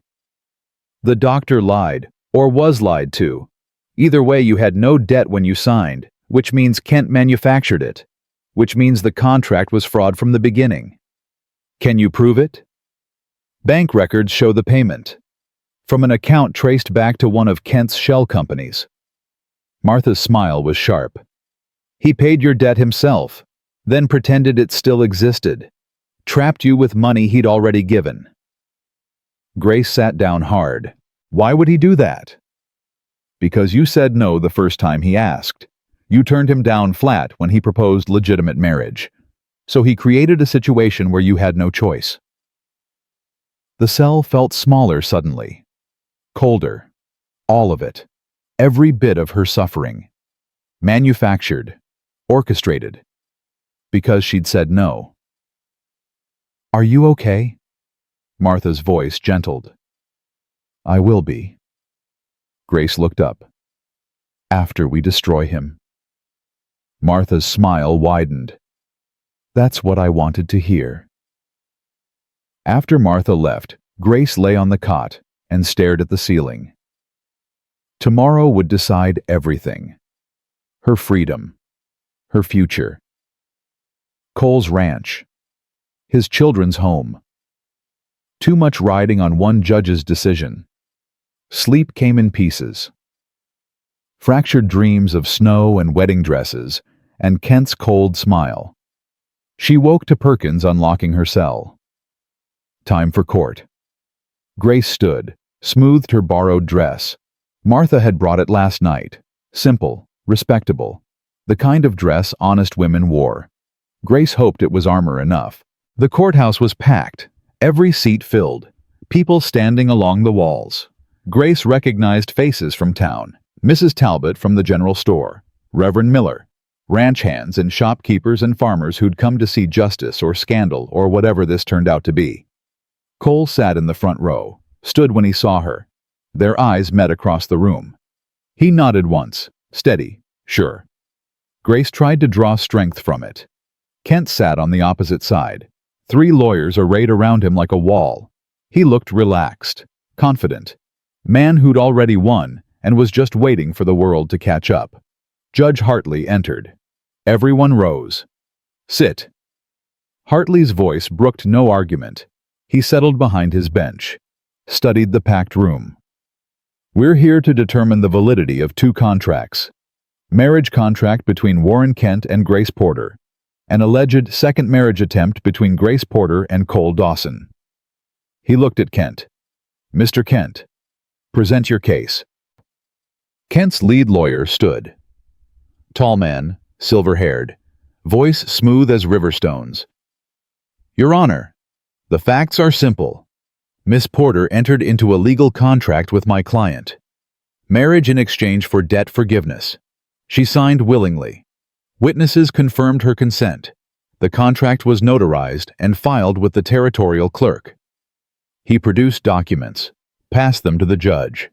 The doctor lied, or was lied to. Either way, you had no debt when you signed, which means Kent manufactured it, which means the contract was fraud from the beginning. Can you prove it? Bank records show the payment, from an account traced back to one of Kent's shell companies. Martha's smile was sharp. He paid your debt himself, then pretended it still existed, trapped you with money he'd already given. Grace sat down hard. Why would he do that? Because you said no the first time he asked. You turned him down flat when he proposed legitimate marriage. So he created a situation where you had no choice. The cell felt smaller suddenly. Colder. All of it. Every bit of her suffering. Manufactured. Orchestrated. Because she'd said no. Are you okay? Martha's voice gentled. I will be. Grace looked up. After we destroy him. Martha's smile widened. That's what I wanted to hear. After Martha left, Grace lay on the cot and stared at the ceiling. Tomorrow would decide everything. Her freedom. Her future. Cole's ranch. His children's home. Too much riding on one judge's decision. Sleep came in pieces. Fractured dreams of snow and wedding dresses, and Kent's cold smile. She woke to Perkins unlocking her cell. Time for court. Grace stood, smoothed her borrowed dress. Martha had brought it last night. Simple, respectable. The kind of dress honest women wore. Grace hoped it was armor enough. The courthouse was packed, every seat filled, people standing along the walls. Grace recognized faces from town. Mrs. Talbot from the general store, Reverend Miller, ranch hands and shopkeepers and farmers who'd come to see justice or scandal or whatever this turned out to be. Cole sat in the front row, stood when he saw her. Their eyes met across the room. He nodded once, steady, sure. Grace tried to draw strength from it. Kent sat on the opposite side. 3 lawyers arrayed around him like a wall. He looked relaxed, confident. Man who'd already won and was just waiting for the world to catch up. Judge Hartley entered. Everyone rose. Sit. Hartley's voice brooked no argument. He settled behind his bench, studied the packed room. We're here to determine the validity of 2 contracts. Marriage contract between Warren Kent and Grace Porter. An alleged second marriage attempt between Grace Porter and Cole Dawson. He looked at Kent. Mr. Kent, present your case. Kent's lead lawyer stood. Tall man, silver-haired, voice smooth as river stones. Your Honor, the facts are simple. Miss Porter entered into a legal contract with my client. Marriage in exchange for debt forgiveness. She signed willingly. Witnesses confirmed her consent. The contract was notarized and filed with the territorial clerk. He produced documents, passed them to the judge.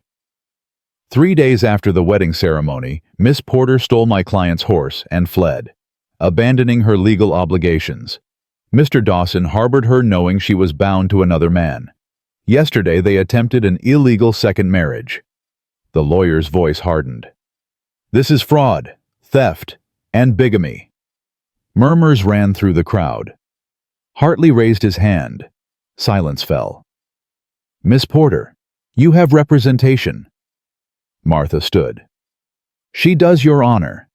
3 days after the wedding ceremony, Miss Porter stole my client's horse and fled, abandoning her legal obligations. Mr. Dawson harbored her knowing she was bound to another man. Yesterday they attempted an illegal second marriage. The lawyer's voice hardened. This is fraud, theft, and bigamy. Murmurs ran through the crowd. Hartley raised his hand. Silence fell. Miss Porter, you have representation. Martha stood. She does, Your Honor.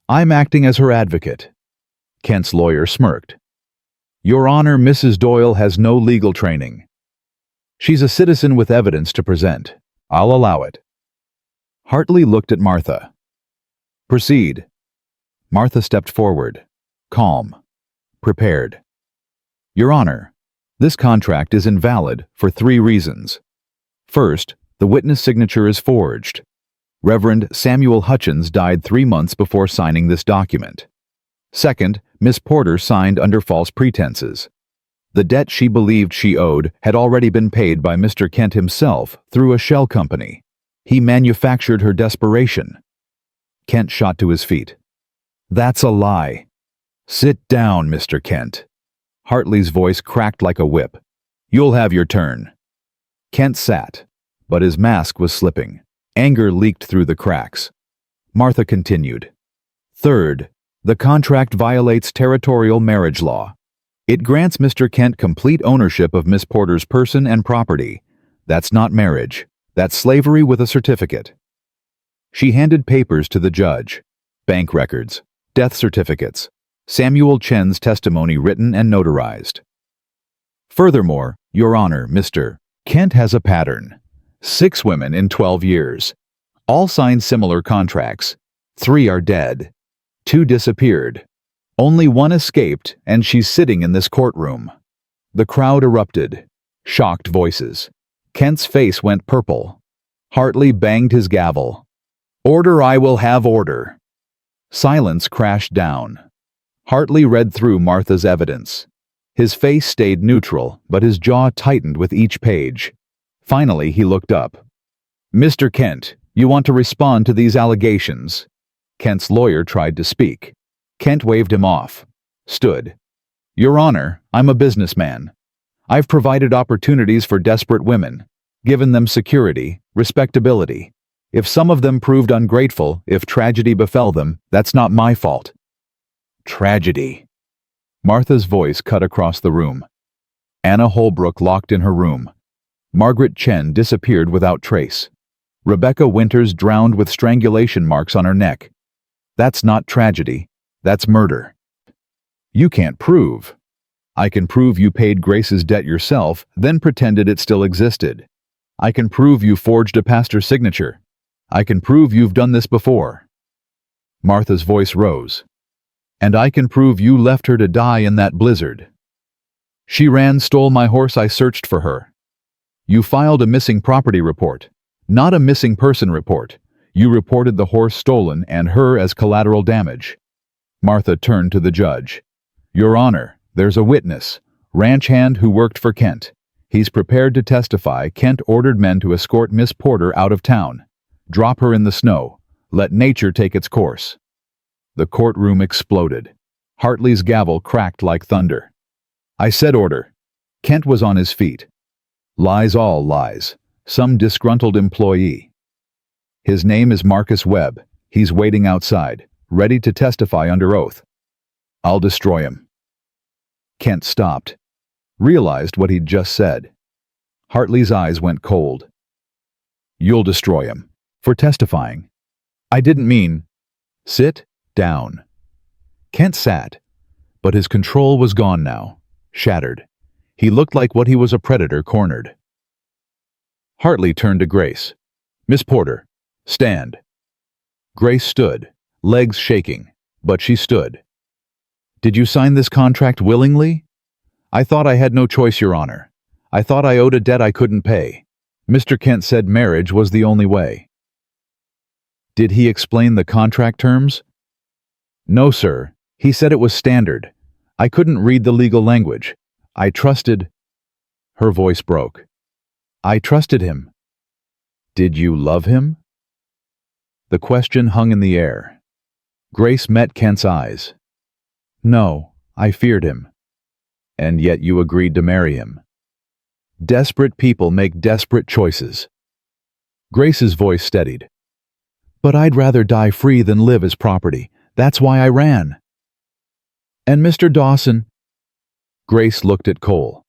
I'm acting as her advocate. Kent's lawyer smirked. Your Honor, Mrs. Doyle has no legal training. She's a citizen with evidence to present. I'll allow it. Hartley looked at Martha. Proceed. Martha stepped forward, calm, prepared. Your Honor, this contract is invalid for 3 reasons. First, the witness signature is forged. Reverend Samuel Hutchins died 3 months before signing this document. Second, Miss Porter signed under false pretenses. The debt she believed she owed had already been paid by Mr. Kent himself through a shell company. He manufactured her desperation. Kent shot to his feet. That's a lie. Sit down, Mr. Kent. Hartley's voice cracked like a whip. You'll have your turn. Kent sat, but his mask was slipping. Anger leaked through the cracks. Martha continued. Third, the contract violates territorial marriage law. It grants Mr. Kent complete ownership of Miss Porter's person and property. That's not marriage. That's slavery with a certificate. She handed papers to the judge. Bank records, death certificates, Samuel Chen's testimony written and notarized. Furthermore, Your Honor, Mr. Kent has a pattern. 6 women in 12 years. All signed similar contracts. 3 are dead. 2 disappeared. Only 1 escaped, and she's sitting in this courtroom. The crowd erupted. Shocked voices. Kent's face went purple. Hartley banged his gavel. Order, I will have order. Silence crashed down. Hartley read through Martha's evidence. His face stayed neutral, but his jaw tightened with each page. Finally, he looked up. Mr. Kent, you want to respond to these allegations? Kent's lawyer tried to speak. Kent waved him off. Stood. Your Honor, I'm a businessman. I've provided opportunities for desperate women, given them security, respectability. If some of them proved ungrateful, if tragedy befell them, that's not my fault. Tragedy. Martha's voice cut across the room. Anna Holbrook locked in her room. Margaret Chen disappeared without trace. Rebecca Winters drowned with strangulation marks on her neck. That's not tragedy. That's murder. You can't prove. I can prove you paid Grace's debt yourself, then pretended it still existed. I can prove you forged a pastor's signature. I can prove you've done this before. Martha's voice rose. And I can prove you left her to die in that blizzard. She stole my horse, I searched for her. You filed a missing property report, not a missing person report. You reported the horse stolen and her as collateral damage. Martha turned to the judge. Your Honor, there's a witness, ranch hand who worked for Kent. He's prepared to testify. Kent ordered men to escort Miss Porter out of town. Drop her in the snow. Let nature take its course. The courtroom exploded. Hartley's gavel cracked like thunder. I said order. Kent was on his feet. Lies, all lies. Some disgruntled employee. His name is Marcus Webb. He's waiting outside, ready to testify under oath. I'll destroy him. Kent stopped. Realized what he'd just said. Hartley's eyes went cold. You'll destroy him. For testifying. I didn't mean. Sit down. Kent sat, but his control was gone now, shattered. He looked like what he was, a predator cornered. Hartley turned to Grace. Miss Porter, stand. Grace stood, legs shaking, but she stood. Did you sign this contract willingly? I thought I had no choice, Your Honor. I thought I owed a debt I couldn't pay. Mr. Kent said marriage was the only way. Did he explain the contract terms? No, sir. He said it was standard. I couldn't read the legal language. I trusted. Her voice broke. I trusted him. Did you love him? The question hung in the air. Grace met Kent's eyes. No, I feared him. And yet you agreed to marry him. Desperate people make desperate choices. Grace's voice steadied. But I'd rather die free than live as property. That's why I ran. And Mr. Dawson? Grace looked at Cole.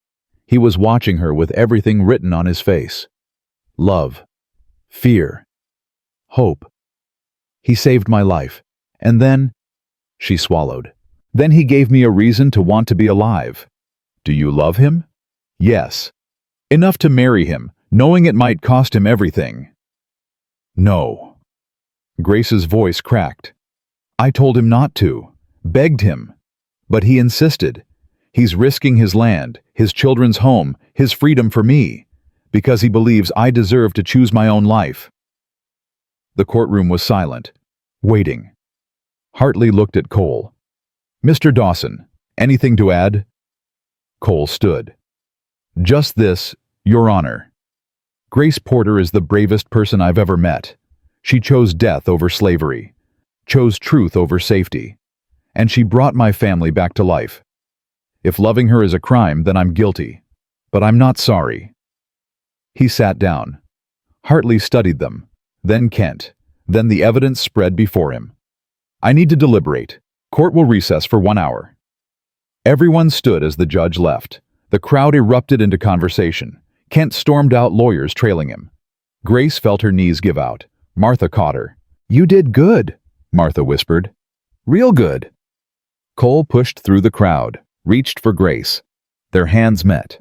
He was watching her with everything written on his face. Love. Fear. Hope. He saved my life. And then, she swallowed. Then he gave me a reason to want to be alive. Do you love him? Yes. Enough to marry him, knowing it might cost him everything. No. Grace's voice cracked. I told him not to, begged him. But he insisted. He's risking his land, his children's home, his freedom for me, because he believes I deserve to choose my own life. The courtroom was silent, waiting. Hartley looked at Cole. Mr. Dawson, anything to add? Cole stood. Just this, Your Honor. Grace Porter is the bravest person I've ever met. She chose death over slavery, chose truth over safety, and she brought my family back to life. If loving her is a crime, then I'm guilty. But I'm not sorry." He sat down. Hartley studied them, then Kent, then the evidence spread before him. "I need to deliberate. Court will recess for 1 hour." Everyone stood as the judge left. The crowd erupted into conversation. Kent stormed out, lawyers trailing him. Grace felt her knees give out. Martha caught her. "You did good," Martha whispered. "Real good." Cole pushed through the crowd, reached for Grace. Their hands met.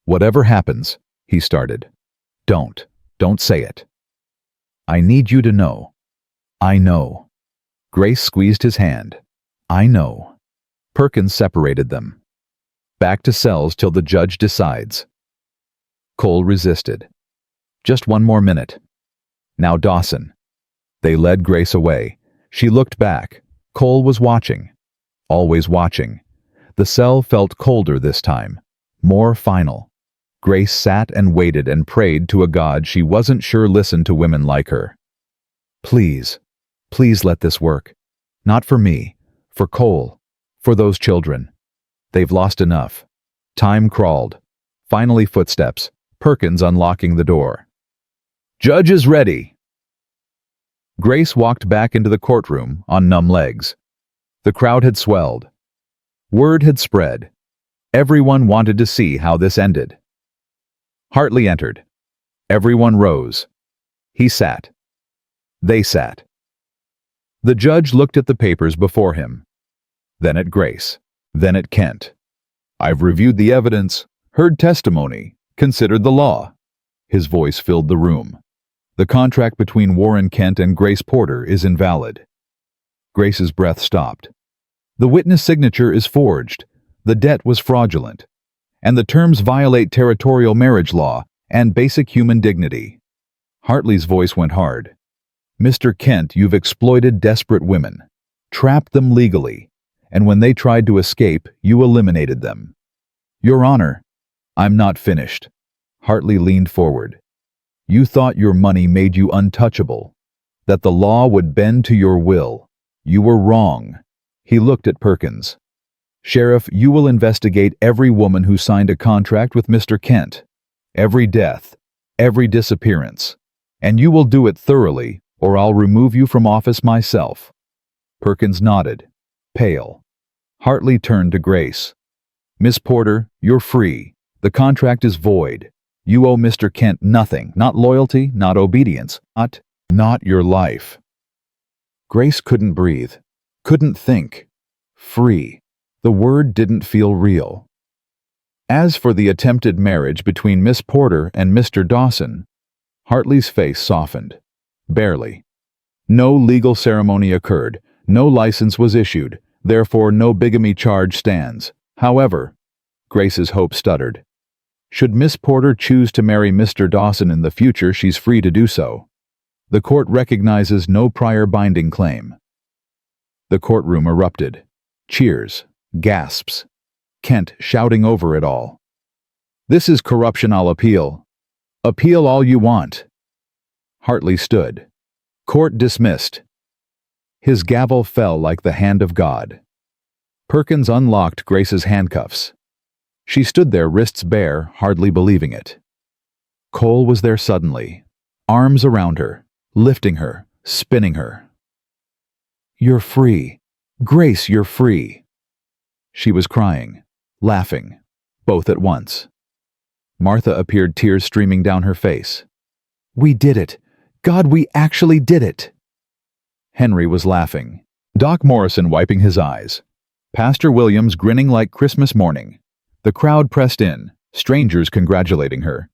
"Whatever happens," he started. Don't say it." "I need you to know." "I know." Grace squeezed his hand. "I know." Perkins separated them. "Back to cells till the judge decides." Cole resisted. "Just 1 more minute." "Now Dawson." They led Grace away. She looked back. Cole was watching. Always watching. The cell felt colder this time. More final. Grace sat and waited and prayed to a God she wasn't sure listened to women like her. Please let this work. Not for me, for Cole, for those children. They've lost enough." Time crawled. Finally footsteps, Perkins unlocking the door. "Judge is ready." Grace walked back into the courtroom on numb legs. The crowd had swelled. Word had spread. Everyone wanted to see how this ended. Hartley entered. Everyone rose. He sat. They sat. The judge looked at the papers before him, then at Grace, then at Kent. "I've reviewed the evidence, heard testimony, considered the law." His voice filled the room. "The contract between Warren Kent and Grace Porter is invalid." Grace's breath stopped. "The witness signature is forged. The debt was fraudulent. And the terms violate territorial marriage law and basic human dignity." Hartley's voice went hard. "Mr. Kent, you've exploited desperate women, trapped them legally, and when they tried to escape, you eliminated them." "Your Honor." "I'm not finished." Hartley leaned forward. "You thought your money made you untouchable, that the law would bend to your will. You were wrong." He looked at Perkins. "Sheriff, you will investigate every woman who signed a contract with Mr. Kent, every death, every disappearance, and you will do it thoroughly, or I'll remove you from office myself." Perkins nodded, pale. Hartley turned to Grace. "Miss Porter, you're free. The contract is void. You owe Mr. Kent nothing, not loyalty, not obedience, not your life." Grace couldn't breathe, couldn't think. Free. The word didn't feel real. As for the attempted marriage between Miss Porter and Mr. Dawson, Hartley's face softened. Barely. No legal ceremony occurred, no license was issued, therefore no bigamy charge stands. However, Grace's hope stuttered. Should Miss Porter choose to marry Mr. Dawson in the future, she's free to do so. The court recognizes no prior binding claim. The courtroom erupted. Cheers. Gasps. Kent shouting over it all. "This is corruption, I'll appeal." "Appeal all you want." Hartley stood. Court dismissed. His gavel fell like the hand of God. Perkins unlocked Grace's handcuffs. She stood there, wrists bare, hardly believing it. Cole was there suddenly, arms around her, lifting her, spinning her. "You're free. Grace, you're free." She was crying, laughing, both at once. Martha appeared, tears streaming down her face. "We did it. God, we actually did it." Henry was laughing. Doc Morrison wiping his eyes. Pastor Williams grinning like Christmas morning. The crowd pressed in, strangers congratulating her.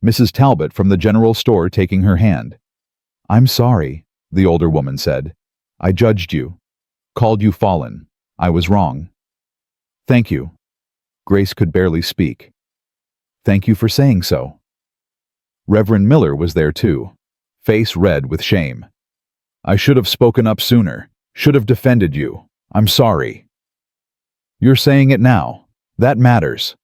Mrs. Talbot from the general store taking her hand. "I'm sorry," the older woman said. "I judged you. Called you fallen. I was wrong." "Thank you." Grace could barely speak. "Thank you for saying so." Reverend Miller was there too, face red with shame. "I should have spoken up sooner, should have defended you. I'm sorry." "You're saying it now. That matters."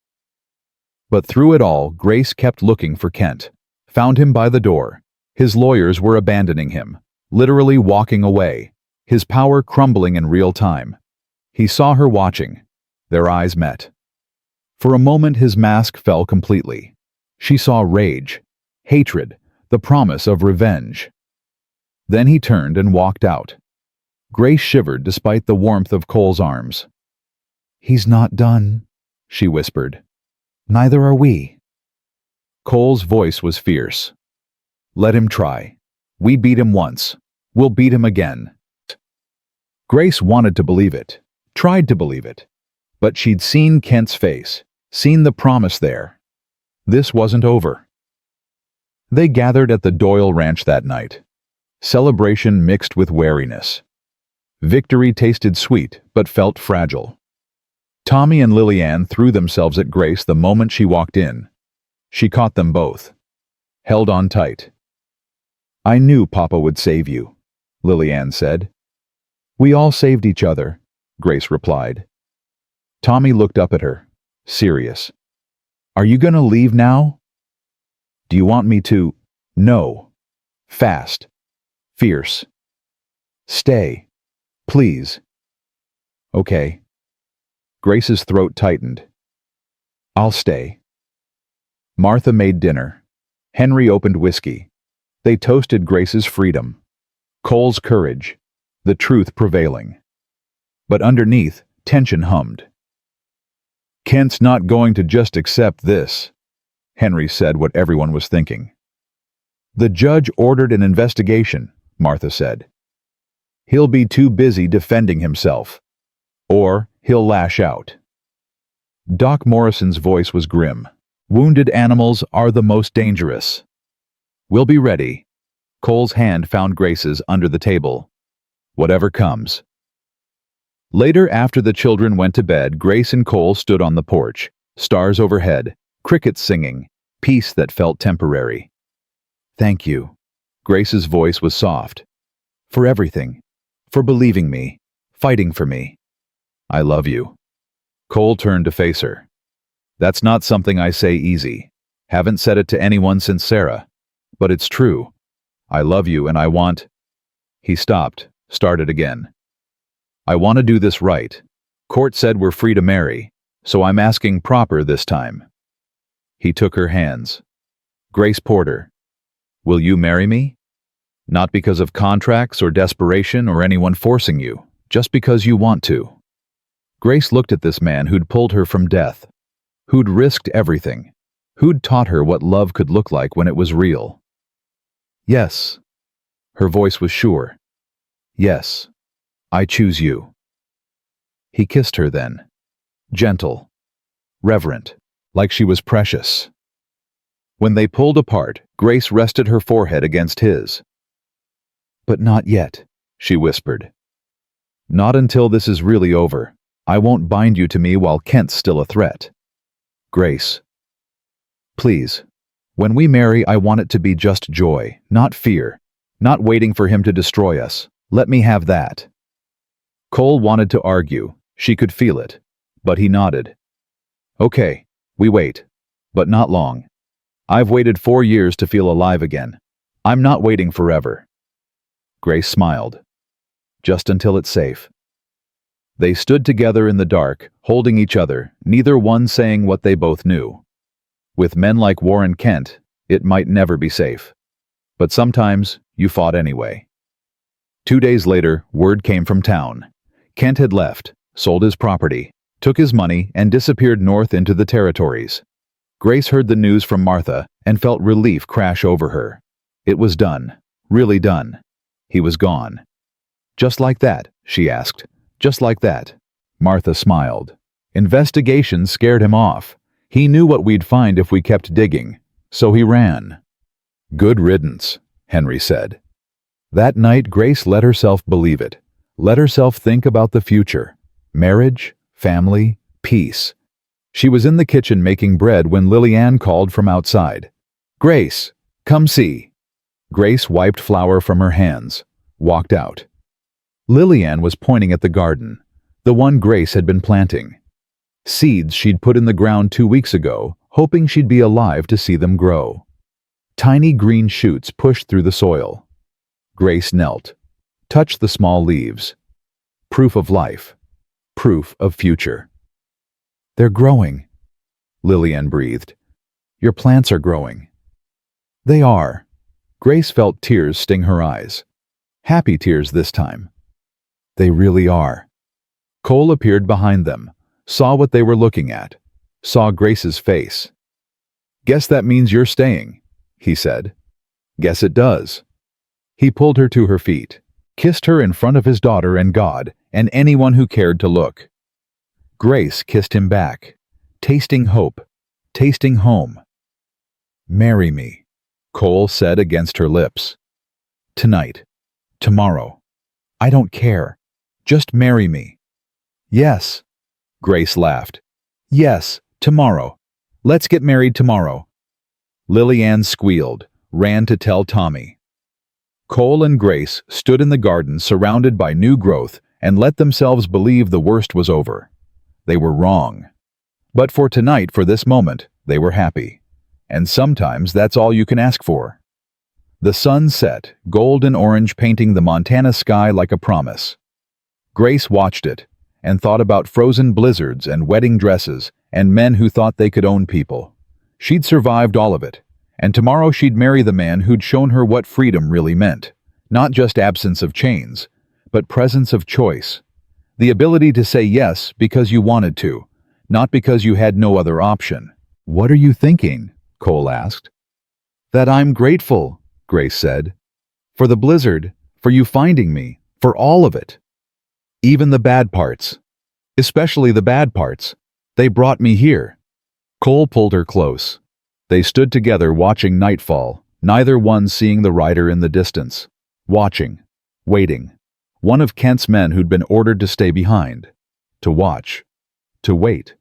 But through it all, Grace kept looking for Kent, found him by the door. His lawyers were abandoning him, literally walking away, his power crumbling in real time. He saw her watching. Their eyes met. For a moment his mask fell completely. She saw rage, hatred, the promise of revenge. Then he turned and walked out. Grace shivered despite the warmth of Cole's arms. "He's not done," she whispered. "Neither are we." Cole's voice was fierce. "Let him try. We beat him once. We'll beat him again." Grace wanted to believe it, tried to believe it. But she'd seen Kent's face, seen the promise there. This wasn't over. They gathered at the Doyle Ranch that night. Celebration mixed with wariness. Victory tasted sweet, but felt fragile. Tommy and Lillian threw themselves at Grace the moment she walked in. She caught them both. Held on tight. "I knew Papa would save you," Lillian said. "We all saved each other," Grace replied. Tommy looked up at her, serious. "Are you gonna leave now?" "Do you want me to?" "No. Fast. Fierce. Stay. Please." "Okay." Grace's throat tightened. "I'll stay." Martha made dinner. Henry opened whiskey. They toasted Grace's freedom. Cole's courage. The truth prevailing. But underneath, tension hummed. "Kent's not going to just accept this," Henry said what everyone was thinking. "The judge ordered an investigation," Martha said. "He'll be too busy defending himself. Or he'll lash out." Doc Morrison's voice was grim. "Wounded animals are the most dangerous." "We'll be ready." Cole's hand found Grace's under the table. "Whatever comes." Later, after the children went to bed, Grace and Cole stood on the porch, stars overhead, crickets singing, peace that felt temporary. "Thank you." Grace's voice was soft. "For everything. For believing me. Fighting for me." "I love you." Cole turned to face her. "That's not something I say easy. Haven't said it to anyone since Sarah. But it's true. I love you and I want—" He stopped, started again. "I want to do this right. Court said we're free to marry, so I'm asking proper this time." He took her hands. "Grace Porter, will you marry me? Not because of contracts or desperation or anyone forcing you, just because you want to." Grace looked at this man who'd pulled her from death, who'd risked everything, who'd taught her what love could look like when it was real. "Yes." Her voice was sure. "Yes, I choose you." He kissed her then, gentle, reverent, like she was precious. When they pulled apart, Grace rested her forehead against his. "But not yet," she whispered. "Not until this is really over. I won't bind you to me while Kent's still a threat." "Grace. Please. When we marry, I want it to be just joy, not fear, not waiting for him to destroy us. Let me have that." Cole wanted to argue. She could feel it. But he nodded. "Okay, we wait. But not long. I've waited 4 years to feel alive again. I'm not waiting forever." Grace smiled. "Just until it's safe." They stood together in the dark, holding each other, neither one saying what they both knew. With men like Warren Kent, it might never be safe. But sometimes you fought anyway. 2 days later, word came from town. Kent had left, sold his property, took his money, and disappeared north into the territories. Grace heard the news from Martha and felt relief crash over her. It was done, really done. He was gone. "Just like that?" she asked. "Just like that?" Martha smiled. "Investigations scared him off. He knew what we'd find if we kept digging, so he ran." "Good riddance," Henry said. That night, Grace let herself believe it. Let herself think about the future. Marriage, family, peace. She was in the kitchen making bread when Lillian called from outside. "Grace, come see." Grace wiped flour from her hands, walked out. Lillian was pointing at the garden, the one Grace had been planting. Seeds she'd put in the ground 2 weeks ago, hoping she'd be alive to see them grow. Tiny green shoots pushed through the soil. Grace knelt, touched the small leaves. Proof of life. proof of future. They're growing, Lillian breathed. Your plants are growing. They are. Grace felt tears sting her eyes. Happy tears this time. They really are. Cole appeared behind them, saw what they were looking at, saw Grace's face. Guess that means you're staying, he said. Guess it does. He pulled her to her feet, kissed her in front of his daughter and God and anyone who cared to look. Grace kissed him back, tasting hope, tasting home. Marry me, Cole said against her lips. Tonight. Tomorrow. I don't care. Just marry me. Yes. Grace laughed. Yes, tomorrow. Let's get married tomorrow. Lillian squealed, ran to tell Tommy. Cole and Grace stood in the garden surrounded by new growth and let themselves believe the worst was over. They were wrong. But for tonight, for this moment, they were happy. And sometimes that's all you can ask for. The sun set, gold and orange painting the Montana sky like a promise. Grace watched it and thought about frozen blizzards and wedding dresses and men who thought they could own people. She'd survived all of it, and tomorrow she'd marry the man who'd shown her what freedom really meant. Not just absence of chains, but presence of choice. The ability to say yes because you wanted to, not because you had no other option. What are you thinking? Cole asked. That I'm grateful, Grace said. For the blizzard, for you finding me, for all of it. Even the bad parts. Especially the bad parts. They brought me here. Cole pulled her close. They stood together watching nightfall, neither one seeing the rider in the distance. Watching. Waiting. One of Kent's men who'd been ordered to stay behind. To watch. To wait.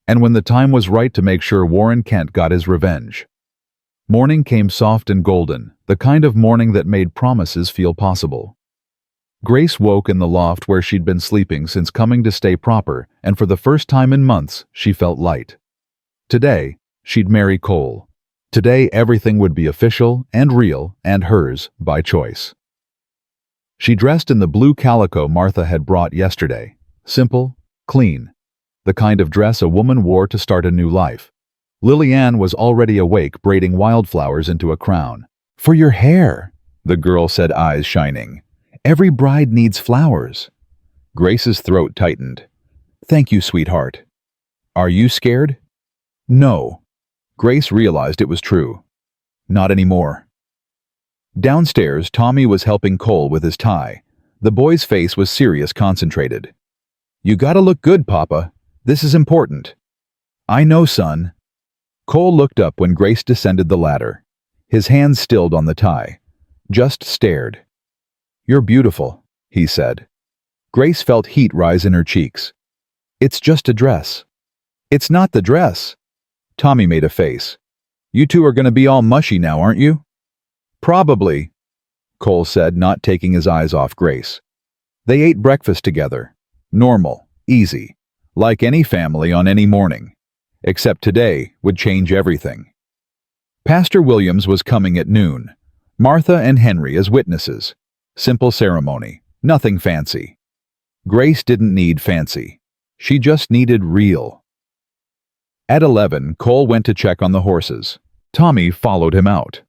And when the time was right to make sure Warren Kent got his revenge. Morning came soft and golden, the kind of morning that made promises feel possible. Grace woke in the loft where she'd been sleeping since coming to stay proper, and for the first time in months, she felt light. Today, she'd marry Cole. Today, everything would be official and real and hers by choice. She dressed in the blue calico Martha had brought yesterday. Simple, clean. The kind of dress a woman wore to start a new life. Lillian was already awake, braiding wildflowers into a crown. For your hair, the girl said, eyes shining. Every bride needs flowers. Grace's throat tightened. Thank you, sweetheart. Are you scared? No. Grace realized it was true. Not anymore. Downstairs, Tommy was helping Cole with his tie. The boy's face was serious, concentrated. You gotta look good, Papa. This is important. I know, son. Cole looked up when Grace descended the ladder. His hands stilled on the tie. Just stared. You're beautiful, he said. Grace felt heat rise in her cheeks. It's just a dress. It's not the dress. Tommy made a face. You two are going to be all mushy now, aren't you? Probably, Cole said, not taking his eyes off Grace. They ate breakfast together. Normal, easy, like any family on any morning. Except today would change everything. Pastor Williams was coming at noon. Martha and Henry as witnesses. Simple ceremony, nothing fancy. Grace didn't need fancy. She just needed real. At 11, Cole went to check on the horses. Tommy followed him out.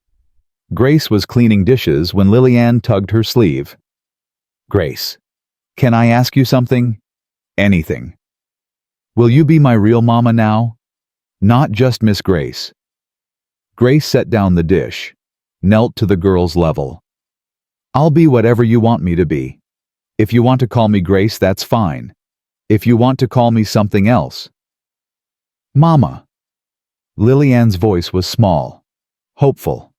Grace was cleaning dishes when Lillian tugged her sleeve. Grace, can I ask you something? Anything. Will you be my real mama now? Not just Miss Grace. Grace set down the dish, knelt to the girl's level. I'll be whatever you want me to be. If you want to call me Grace, that's fine. If you want to call me something else. Mama. Lillian's voice was small, hopeful.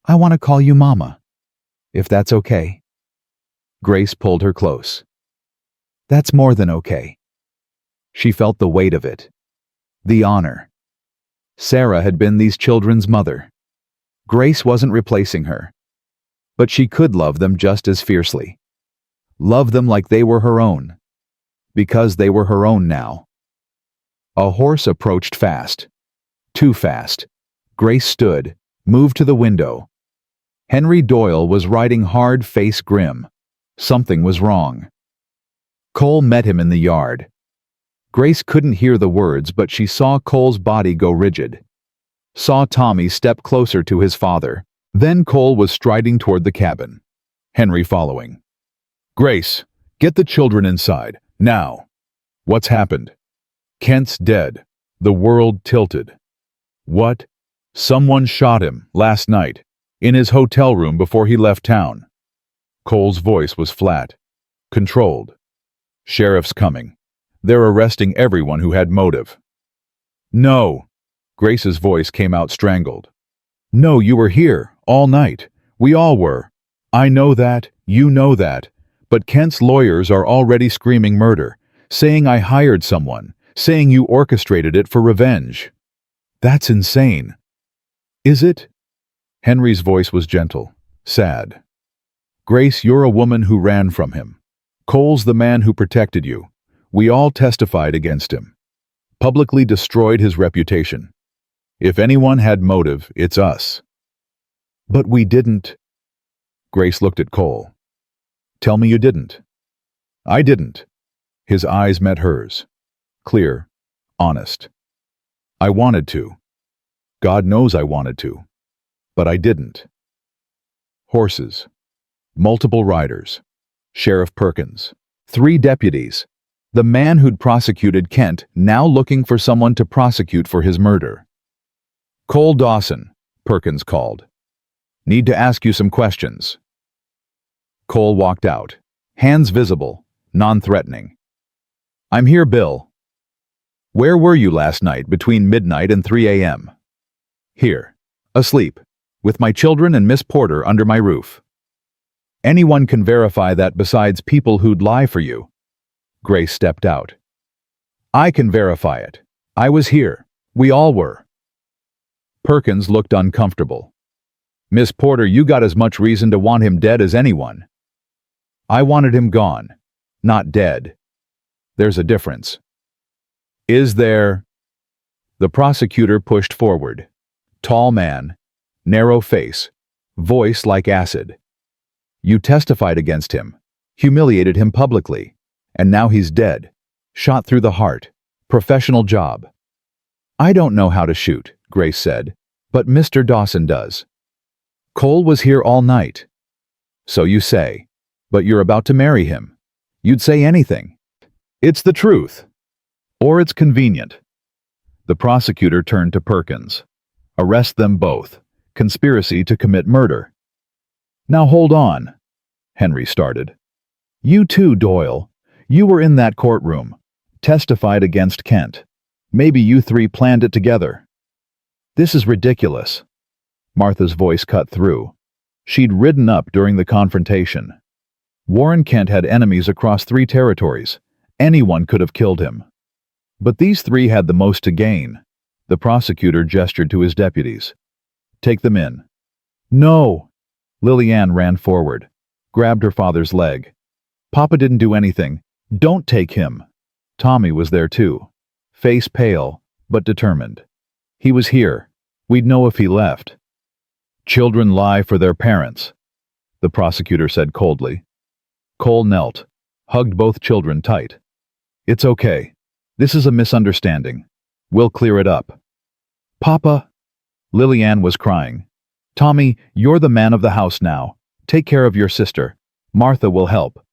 I want to call you Mama, if that's okay. Grace pulled her close. That's more than okay. She felt the weight of it. The honor. Sarah had been these children's mother. Grace wasn't replacing her. But she could love them just as fiercely. Love them like they were her own. Because they were her own now. A horse approached fast. Too fast. Grace stood, moved to the window. Henry Doyle was riding hard, face grim. Something was wrong. Cole met him in the yard. Grace couldn't hear the words, but she saw Cole's body go rigid. Saw Tommy step closer to his father. Then Cole was striding toward the cabin, Henry following. "Grace, get the children inside, now." "What's happened?" "Kent's dead." The world tilted. "What?" "Someone shot him, last night, in his hotel room before he left town." Cole's voice was flat, controlled. "Sheriff's coming. They're arresting everyone who had motive." "No." Grace's voice came out strangled. "No, you were here, all night. We all were. I know that, you know that. But Kent's lawyers are already screaming murder, saying I hired someone, saying you orchestrated it for revenge." "That's insane." "Is it?" Henry's voice was gentle, sad. "Grace, you're a woman who ran from him. Cole's the man who protected you. We all testified against him. Publicly destroyed his reputation. If anyone had motive, it's us." "But we didn't." Grace looked at Cole. "Tell me you didn't." "I didn't." His eyes met hers. Clear, honest. "I wanted to. God knows I wanted to. But I didn't." Horses. Multiple riders. Sheriff Perkins. 3 deputies. The man who'd prosecuted Kent now looking for someone to prosecute for his murder. "Cole Dawson," Perkins called. "Need to ask you some questions." Cole walked out, hands visible, non-threatening. "I'm here, Bill." "Where were you last night between midnight and 3 a.m.? "Here, asleep, with my children and Miss Porter under my roof." "Anyone can verify that besides people who'd lie for you." Grace stepped out. "I can verify it. I was here. We all were." Perkins looked uncomfortable. "Miss Porter, you got as much reason to want him dead as anyone." "I wanted him gone, not dead. There's a difference." "Is there?" The prosecutor pushed forward. Tall man, narrow face, voice like acid. "You testified against him, humiliated him publicly, and now he's dead, shot through the heart, professional job." "I don't know how to shoot," Grace said, "but Mr. Dawson does." "Cole was here all night." "So you say, but you're about to marry him. You'd say anything." "It's the truth. Or it's convenient." The prosecutor turned to Perkins. "Arrest them both. Conspiracy to commit murder." "Now hold on," Henry started. "You too, Doyle. You were in that courtroom. Testified against Kent. Maybe you 3 planned it together." "This is ridiculous." Martha's voice cut through. She'd ridden up during the confrontation. Warren Kent had enemies across 3 territories. Anyone could have killed him. But these 3 had the most to gain. The prosecutor gestured to his deputies. "Take them in." "No!" Lillian ran forward, grabbed her father's leg. "Papa didn't do anything. Don't take him." Tommy was there too, face pale, but determined. "He was here. We'd know if he left." "Children lie for their parents," the prosecutor said coldly. Cole knelt, hugged both children tight. "It's okay. This is a misunderstanding. We'll clear it up." "Papa!" Lillian was crying. "Tommy, you're the man of the house now. Take care of your sister. Martha will help."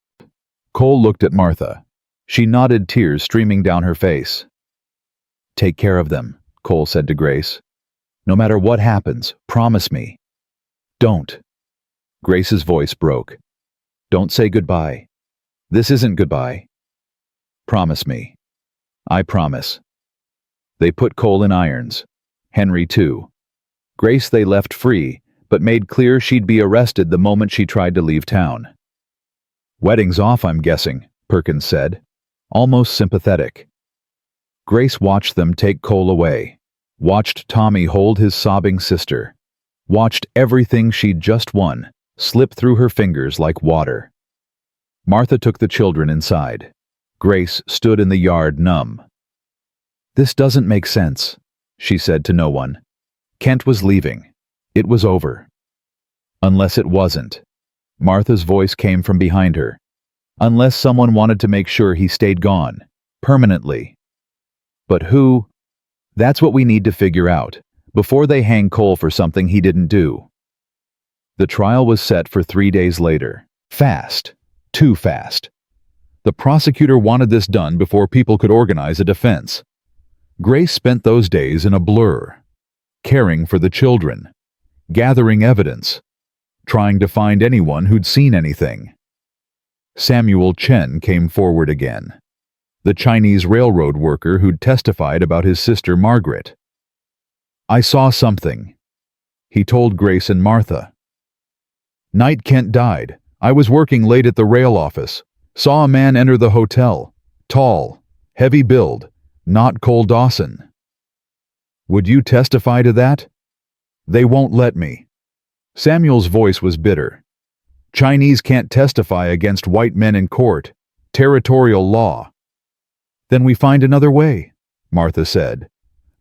Cole looked at Martha. She nodded, tears streaming down her face. "Take care of them," Cole said to Grace. "No matter what happens, promise me." "Don't." Grace's voice broke. "Don't say goodbye. This isn't goodbye. Promise me." "I promise." They put Cole in irons. Henry too. Grace they left free, but made clear she'd be arrested the moment she tried to leave town. "Wedding's off, I'm guessing," Perkins said, almost sympathetic. Grace watched them take Cole away, watched Tommy hold his sobbing sister, watched everything she'd just won slip through her fingers like water. Martha took the children inside. Grace stood in the yard numb. "This doesn't make sense," she said to no one. Kent was leaving. It was over. Unless it wasn't. Martha's voice came from behind her. Unless someone wanted to make sure he stayed gone, permanently. But who? That's what we need to figure out, before they hang Cole for something he didn't do. The trial was set for 3 days later. Fast. Too fast. The prosecutor wanted this done before people could organize a defense. Grace spent those days in a blur, caring for the children, gathering evidence, trying to find anyone who'd seen anything. Samuel Chen came forward again, the Chinese railroad worker who'd testified about his sister Margaret. "I saw something," he told Grace and Martha. "Night Kent died. I was working late at the rail office. Saw a man enter the hotel. Tall, heavy build, not Cole Dawson." "Would you testify to that?" "They won't let me." Samuel's voice was bitter. "Chinese can't testify against white men in court. Territorial law." "Then we find another way," Martha said.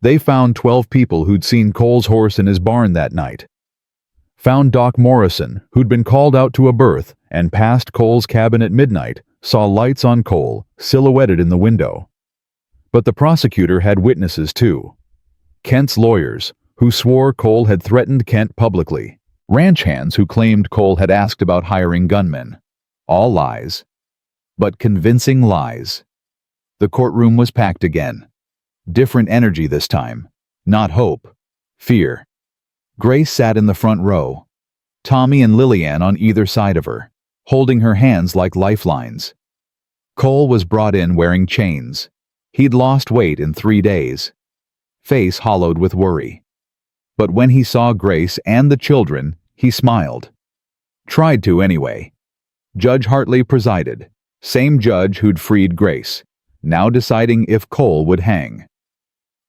They found 12 people who'd seen Cole's horse in his barn that night. Found Doc Morrison, who'd been called out to a berth and passed Cole's cabin at midnight, saw lights on Cole, silhouetted in the window. But the prosecutor had witnesses too. Kent's lawyers, who swore Cole had threatened Kent publicly. Ranch hands who claimed Cole had asked about hiring gunmen. All lies. But convincing lies. The courtroom was packed again. Different energy this time. Not hope. Fear. Grace sat in the front row. Tommy and Lillian on either side of her, holding her hands like lifelines. Cole was brought in wearing chains. He'd lost weight in 3 days. Face hollowed with worry. But when he saw Grace and the children, he smiled. Tried to anyway. Judge Hartley presided. Same judge who'd freed Grace, now deciding if Cole would hang.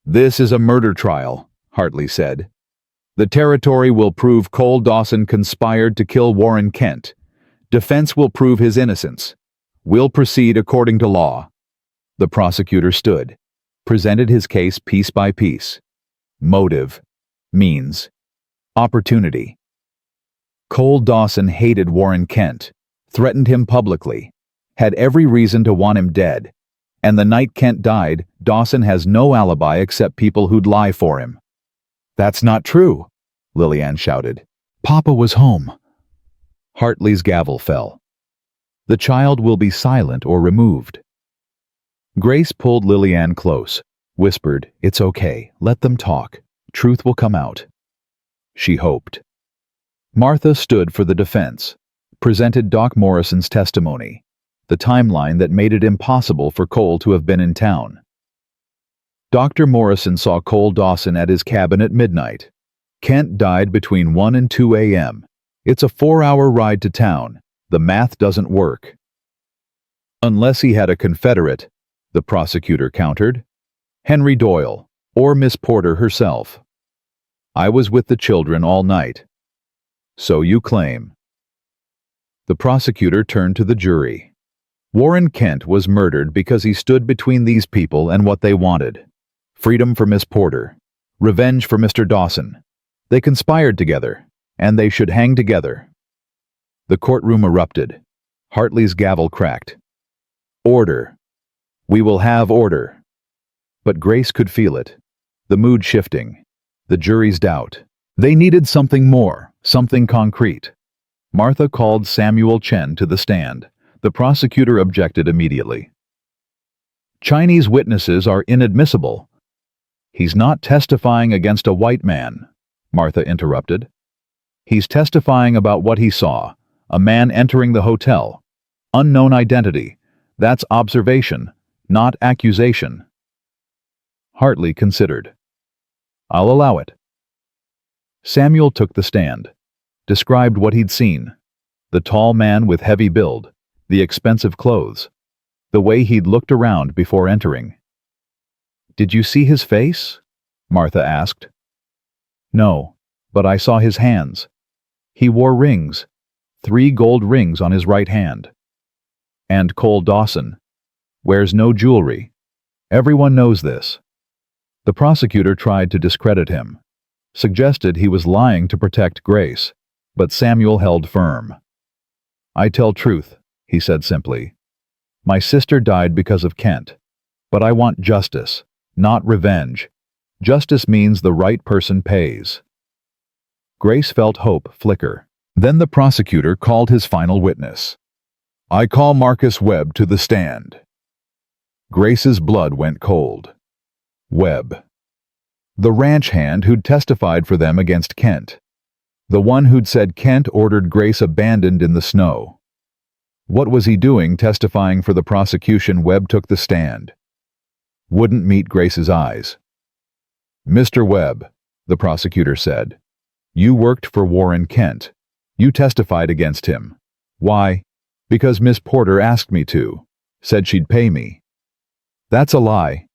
"This is a murder trial," Hartley said. "The territory will prove Cole Dawson conspired to kill Warren Kent. Defense will prove his innocence. We'll proceed according to law." The prosecutor stood, presented his case piece by piece. Motive, means, opportunity. Cole Dawson hated Warren Kent, threatened him publicly, had every reason to want him dead. And the night Kent died, Dawson has no alibi except people who'd lie for him. "That's not true," Lillian shouted. "Papa was home." Hartley's gavel fell. "The child will be silent or removed." Grace pulled Lillian close, whispered, "It's okay, let them talk. Truth will come out." She hoped. Martha stood for the defense, presented Doc Morrison's testimony, the timeline that made it impossible for Cole to have been in town. Dr. Morrison saw Cole Dawson at his cabin at midnight. Kent died between 1 and 2 a.m. It's a 4-hour ride to town. The math doesn't work. "Unless he had a Confederate," the prosecutor countered. "Henry Doyle, or Miss Porter herself. I was with the children all night." "So you claim." The prosecutor turned to the jury. Warren Kent was murdered because he stood between these people and what they wanted. Freedom for Miss Porter. Revenge for Mr. Dawson. They conspired together, and they should hang together. The courtroom erupted. Hartley's gavel cracked. "Order. We will have order." But Grace could feel it. The mood shifting. The jury's doubt. They needed something more, something concrete. Martha called Samuel Chen to the stand. The prosecutor objected immediately. "Chinese witnesses are inadmissible." "He's not testifying against a white man," Martha interrupted. "He's testifying about what he saw, a man entering the hotel. Unknown identity. That's observation, not accusation." Hartley considered. "I'll allow it." Samuel took the stand, described what he'd seen. The tall man with heavy build, the expensive clothes, the way he'd looked around before entering. "Did you see his face?" Martha asked. "No, but I saw his hands. He wore rings, 3 gold rings on his right hand. And Cole Dawson wears no jewelry. Everyone knows this." The prosecutor tried to discredit him, suggested he was lying to protect Grace, but Samuel held firm. "I tell truth," he said simply. My sister died because of Kent. But I want justice, not revenge. Justice means the right person pays. Grace felt hope flicker. Then the prosecutor called his final witness. I call Marcus Webb to the stand. Grace's blood went cold. Webb. The ranch hand who'd testified for them against Kent. The one who'd said Kent ordered Grace abandoned in the snow. What was he doing testifying for the prosecution? Webb took the stand. Wouldn't meet Grace's eyes. Mr. Webb, the prosecutor said, you worked for Warren Kent. You testified against him. Why? Because Miss Porter asked me to. Said she'd pay me. That's a lie.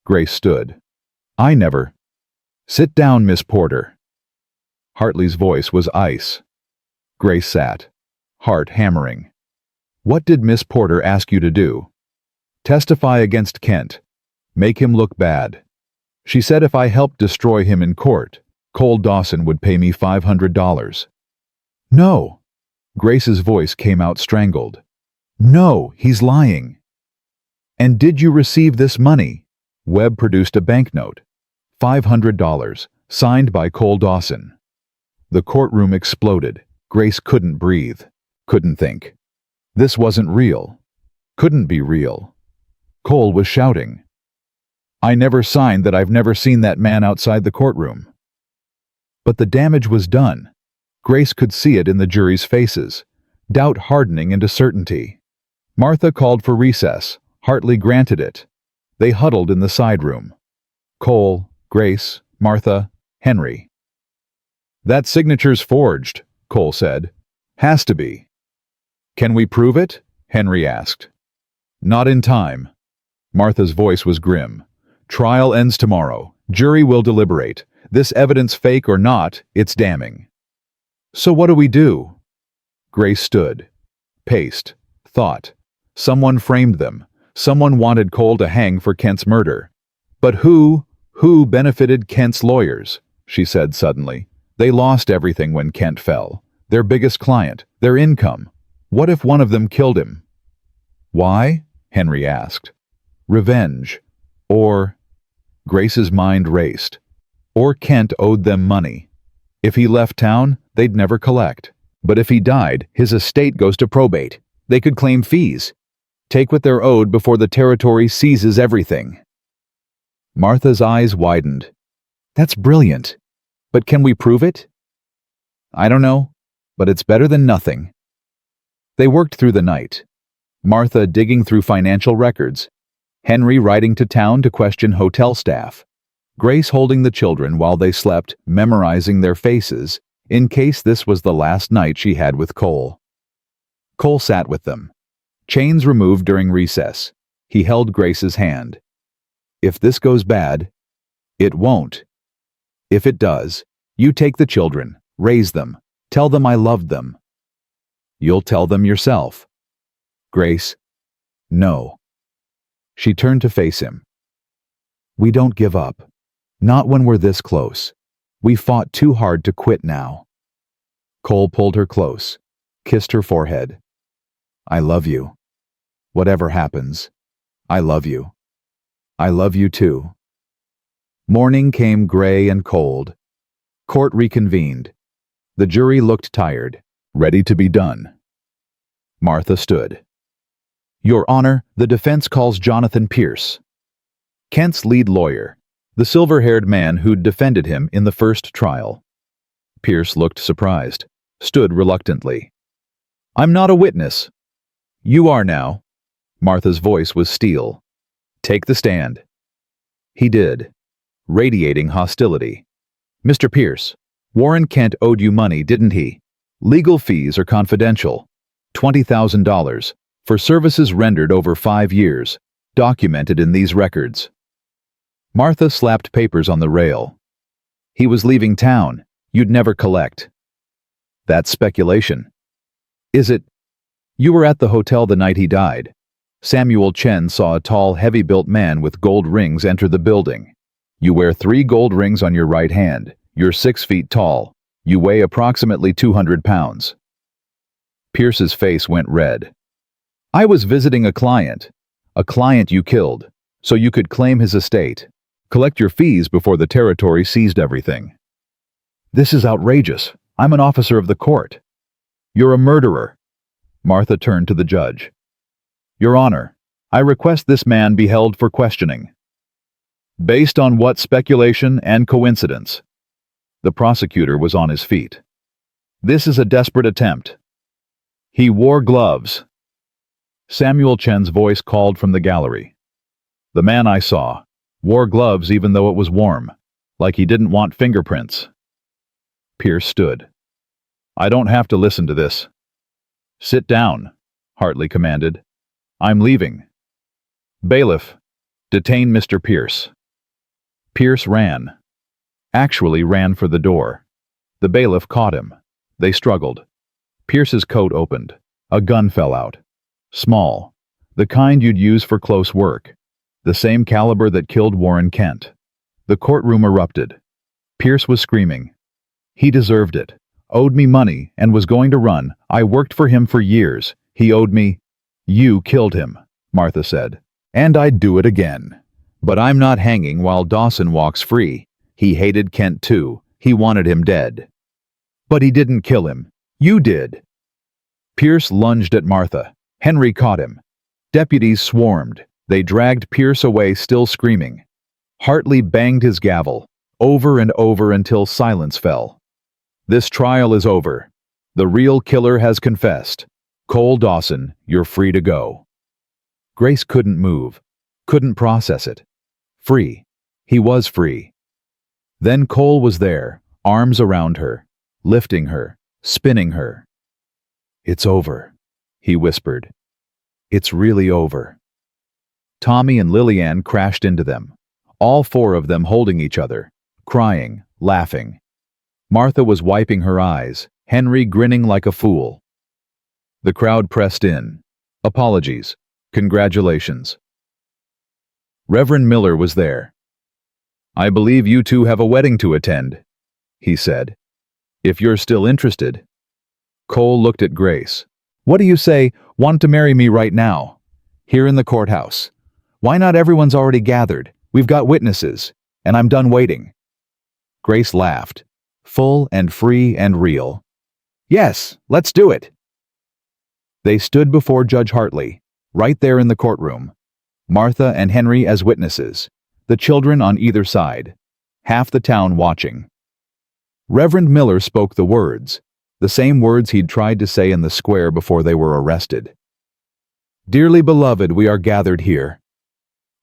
Grace stood. I never. Sit down, Miss Porter. Hartley's voice was ice. Grace sat, heart hammering. What did Miss Porter ask you to do? Testify against Kent. Make him look bad. She said if I helped destroy him in court, Cole Dawson would pay me $500. No. Grace's voice came out strangled. No, he's lying. And did you receive this money? Webb produced a banknote. $500, signed by Cole Dawson. The courtroom exploded. Grace couldn't breathe, couldn't think. This wasn't real. Couldn't be real. Cole was shouting. I never signed that. I've never seen that man outside the courtroom. But the damage was done. Grace could see it in the jury's faces, doubt hardening into certainty. Martha called for recess. Hartley granted it. They huddled in the side room. Cole, Grace, Martha, Henry. That signature's forged, Cole said. Has to be. Can we prove it? Henry asked. Not in time. Martha's voice was grim. Trial ends tomorrow. Jury will deliberate. This evidence fake or not, it's damning. So what do we do? Grace stood, paced, thought. Someone framed them. Someone wanted Cole to hang for Kent's murder. But who benefited Kent's lawyers? She said suddenly. They lost everything when Kent fell. Their biggest client, their income. What if one of them killed him? Why? Henry asked. Revenge. Or, Grace's mind raced. Or Kent owed them money. If he left town, they'd never collect. But if he died, his estate goes to probate. They could claim fees. Take what they're owed before the territory seizes everything. Martha's eyes widened. That's brilliant. But can we prove it? I don't know, but it's better than nothing. They worked through the night. Martha digging through financial records. Henry riding to town to question hotel staff. Grace holding the children while they slept, memorizing their faces, in case this was the last night she had with Cole. Cole sat with them. Chains removed during recess. He held Grace's hand. If this goes bad, it won't. If it does, you take the children, raise them, tell them I loved them. You'll tell them yourself. Grace, no. She turned to face him. We don't give up. Not when we're this close. We fought too hard to quit now. Cole pulled her close, kissed her forehead. I love you. Whatever happens, I love you. I love you too. Morning came gray and cold. Court reconvened. The jury looked tired, ready to be done. Martha stood. Your Honor, the defense calls Jonathan Pierce. Kent's lead lawyer, the silver-haired man who'd defended him in the first trial. Pierce looked surprised, stood reluctantly. I'm not a witness. You are now. Martha's voice was steel. Take the stand. He did, radiating hostility. Mr. Pierce, Warren Kent owed you money, didn't he? Legal fees are confidential. $20,000 for services rendered over 5 years, documented in these records. Martha slapped papers on the rail. He was leaving town. You'd never collect. That's speculation. Is it? You were at the hotel the night he died. Samuel Chen saw a tall, heavy-built man with gold rings enter the building. You wear 3 gold rings on your right hand. You're 6 feet tall. You weigh approximately 200 pounds. Pierce's face went red. I was visiting a client you killed, so you could claim his estate. Collect your fees before the territory seized everything. This is outrageous. I'm an officer of the court. You're a murderer. Martha turned to the judge. Your Honor, I request this man be held for questioning. Based on what speculation and coincidence? The prosecutor was on his feet. This is a desperate attempt. He wore gloves. Samuel Chen's voice called from the gallery. The man I saw wore gloves even though it was warm, like he didn't want fingerprints. Pierce stood. I don't have to listen to this. Sit down, Hartley commanded. I'm leaving. Bailiff, detain Mr. Pierce. Pierce ran. Actually ran for the door. The bailiff caught him. They struggled. Pierce's coat opened. A gun fell out. Small. The kind you'd use for close work. The same caliber that killed Warren Kent. The courtroom erupted. Pierce was screaming. He deserved it. Owed me money and was going to run. I worked for him for years. He owed me. You killed him, Martha said. And I'd do it again. But I'm not hanging while Dawson walks free. He hated Kent too. He wanted him dead. But he didn't kill him. You did. Pierce lunged at Martha. Henry caught him. Deputies swarmed. They dragged Pierce away, still screaming. Hartley banged his gavel, over and over until silence fell. This trial is over. The real killer has confessed. Cole Dawson, you're free to go. Grace couldn't move, couldn't process it. Free. He was free. Then Cole was there, arms around her, lifting her, spinning her. It's over, he whispered. It's really over. Tommy and Lillian crashed into them, all four of them holding each other, crying, laughing. Martha was wiping her eyes, Henry grinning like a fool. The crowd pressed in. Apologies. Congratulations. Reverend Miller was there. I believe you two have a wedding to attend, he said. If you're still interested. Cole looked at Grace. What do you say, want to marry me right now? Here in the courthouse. Why not everyone's already gathered? We've got witnesses, and I'm done waiting. Grace laughed, full and free and real. Yes, let's do it. They stood before Judge Hartley, right there in the courtroom. Martha and Henry as witnesses, the children on either side, half the town watching. Reverend Miller spoke the words, the same words he'd tried to say in the square before they were arrested. Dearly beloved, we are gathered here.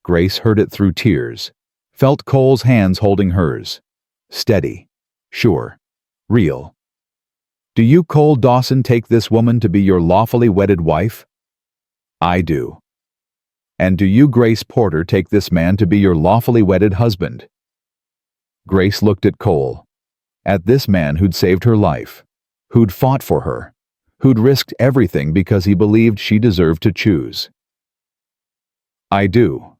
Grace heard it through tears, felt Cole's hands holding hers. Steady, sure, real. Do you, Cole Dawson, take this woman to be your lawfully wedded wife? I do. And do you, Grace Porter, take this man to be your lawfully wedded husband? Grace looked at Cole, at this man who'd saved her life, who'd fought for her, who'd risked everything because he believed she deserved to choose. I do.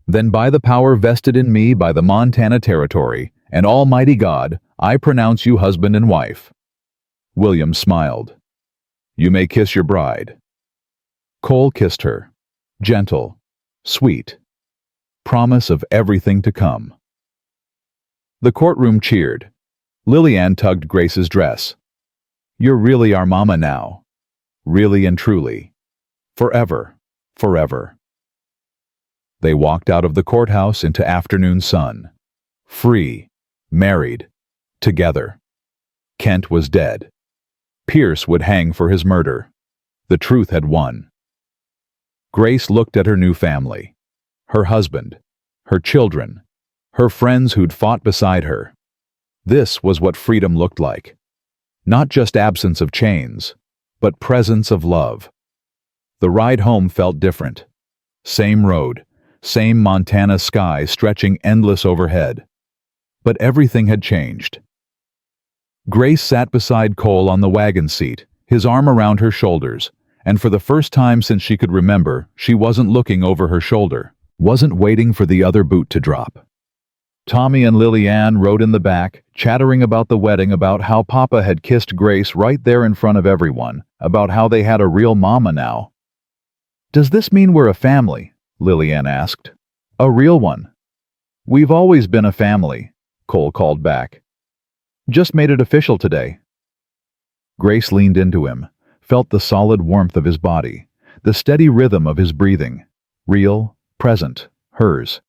Then by the power vested in me by the Montana Territory and Almighty God, I pronounce you husband and wife. William smiled. You may kiss your bride. Cole kissed her, gentle, sweet, promise of everything to come. The courtroom cheered. Lillian tugged Grace's dress. You're really our mama now. Really and truly. Forever, forever. They walked out of the courthouse into afternoon sun. Free, married, together. Kent was dead. Pierce would hang for his murder. The truth had won. Grace looked at her new family, her husband, her children, her friends who'd fought beside her. This was what freedom looked like. Not just absence of chains, but presence of love. The ride home felt different. Same road, same Montana sky stretching endless overhead. But everything had changed. Grace sat beside Cole on the wagon seat, his arm around her shoulders, and for the first time since she could remember, she wasn't looking over her shoulder, wasn't waiting for the other boot to drop. Tommy and Lillian rode in the back, chattering about the wedding, about how Papa had kissed Grace right there in front of everyone, about how they had a real mama now. Does this mean we're a family? Lillian asked. A real one. We've always been a family, Cole called back. Just made it official today. Grace leaned into him, felt the solid warmth of his body, the steady rhythm of his breathing. Real, present, hers.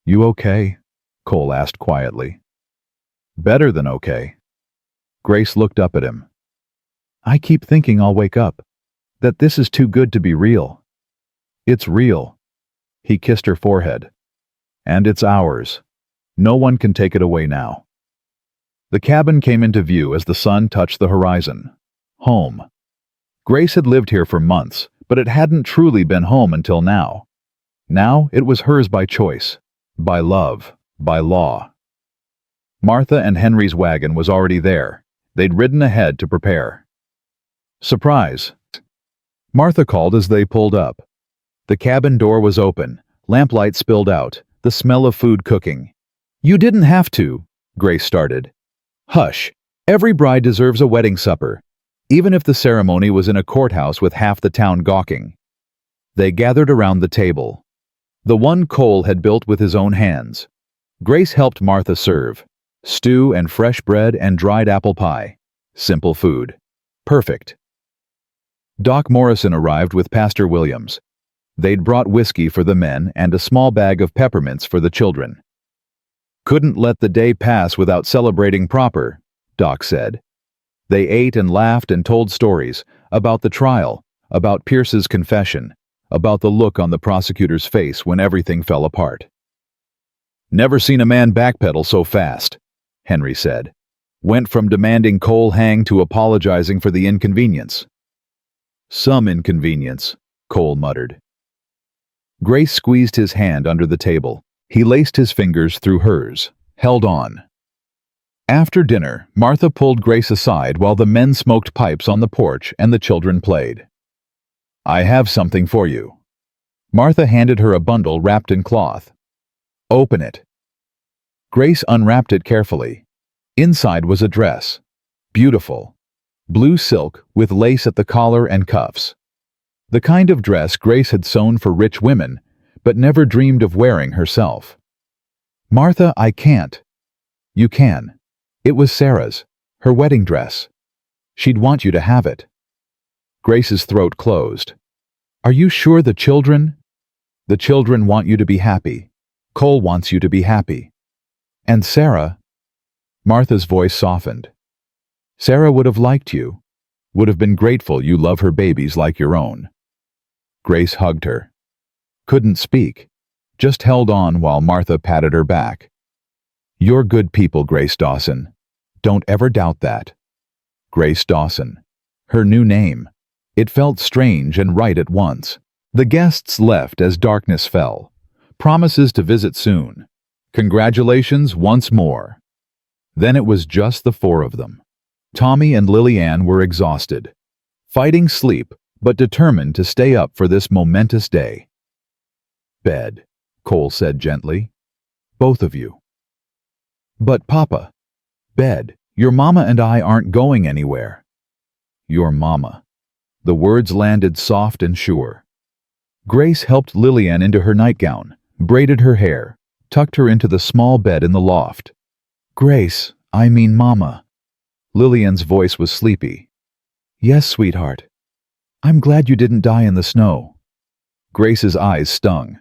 You okay? Cole asked quietly. Better than okay. Grace looked up at him. I keep thinking I'll wake up, that this is too good to be real. It's real. He kissed her forehead. And it's ours. No one can take it away now. The cabin came into view as the sun touched the horizon. Home. Grace had lived here for months, but it hadn't truly been home until now. Now it was hers by choice, by love, by law. Martha and Henry's wagon was already there. They'd ridden ahead to prepare. Surprise! Martha called as they pulled up. The cabin door was open, lamplight spilled out, the smell of food cooking. You didn't have to, Grace started. Hush, every bride deserves a wedding supper, even if the ceremony was in a courthouse with half the town gawking. They gathered around the table. The one Cole had built with his own hands. Grace helped Martha serve. Stew and fresh bread and dried apple pie. Simple food. Perfect. Doc Morrison arrived with Pastor Williams. They'd brought whiskey for the men and a small bag of peppermints for the children. Couldn't let the day pass without celebrating proper, Doc said. They ate and laughed and told stories about the trial, about Pierce's confession, about the look on the prosecutor's face when everything fell apart. Never seen a man backpedal so fast, Henry said. Went from demanding Cole hang to apologizing for the inconvenience. Some inconvenience, Cole muttered. Grace squeezed his hand under the table. He laced his fingers through hers, held on. After dinner, Martha pulled Grace aside while the men smoked pipes on the porch and the children played. I have something for you. Martha handed her a bundle wrapped in cloth. Open it. Grace unwrapped it carefully. Inside was a dress. Beautiful. Blue silk with lace at the collar and cuffs. The kind of dress Grace had sewn for rich women, but never dreamed of wearing herself. Martha, I can't. You can. It was Sarah's, her wedding dress. She'd want you to have it. Grace's throat closed. Are you sure the children? The children want you to be happy. Cole wants you to be happy. And Sarah? Martha's voice softened. Sarah would have liked you, would have been grateful you love her babies like your own. Grace hugged her. Couldn't speak, just held on while Martha patted her back. You're good people, Grace Dawson. Don't ever doubt that. Grace Dawson. Her new name. It felt strange and right at once. The guests left as darkness fell. Promises to visit soon. Congratulations once more. Then it was just the four of them. Tommy and Lillian were exhausted, fighting sleep, but determined to stay up for this momentous day. Bed, Cole said gently. Both of you. But Papa. Bed, your mama and I aren't going anywhere. Your mama. The words landed soft and sure. Grace helped Lillian into her nightgown, braided her hair, tucked her into the small bed in the loft. Grace, I mean Mama. Lillian's voice was sleepy. Yes, sweetheart. I'm glad you didn't die in the snow. Grace's eyes stung.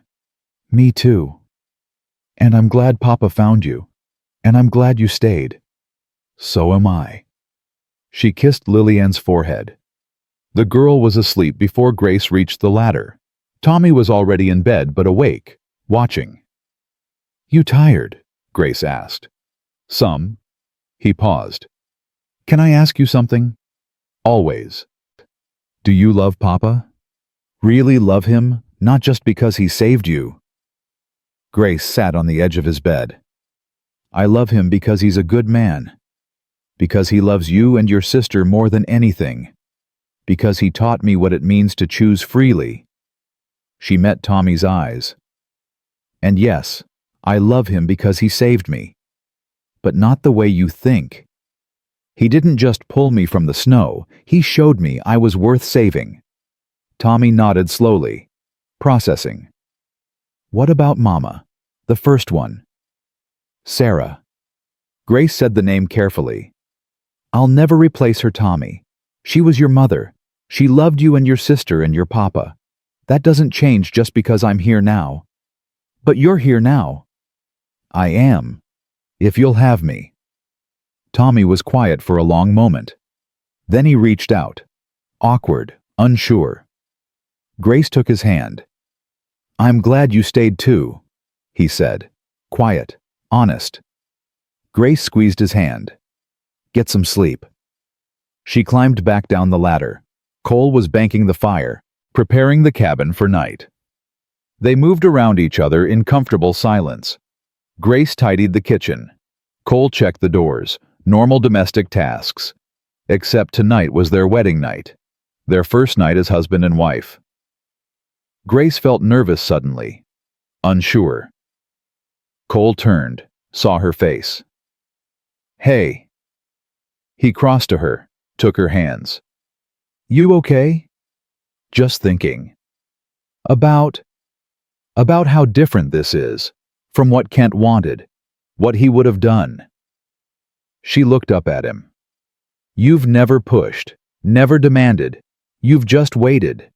Me too. And I'm glad Papa found you. And I'm glad you stayed. So am I. She kissed Lillian's forehead. The girl was asleep before Grace reached the ladder. Tommy was already in bed but awake, watching. You tired? Grace asked. Some. He paused. Can I ask you something? Always. Do you love Papa? Really love him, not just because he saved you? Grace sat on the edge of his bed. I love him because he's a good man. Because he loves you and your sister more than anything. Because he taught me what it means to choose freely. She met Tommy's eyes. And yes, I love him because he saved me. But not the way you think. He didn't just pull me from the snow, he showed me I was worth saving. Tommy nodded slowly, processing. What about Mama? The first one. Sarah. Grace said the name carefully. I'll never replace her, Tommy. She was your mother. She loved you and your sister and your papa. That doesn't change just because I'm here now. But you're here now. I am. If you'll have me. Tommy was quiet for a long moment. Then he reached out. Awkward, unsure. Grace took his hand. I'm glad you stayed too, he said. Quiet, honest. Grace squeezed his hand. Get some sleep. She climbed back down the ladder. Cole was banking the fire, preparing the cabin for night. They moved around each other in comfortable silence. Grace tidied the kitchen. Cole checked the doors, normal domestic tasks. Except tonight was their wedding night. Their first night as husband and wife. Grace felt nervous suddenly. Unsure. Cole turned, saw her face. Hey. He crossed to her, took her hands. You okay? Just thinking. About how different this is, from what Kent wanted, what he would have done. She looked up at him. You've never pushed, never demanded, you've just waited.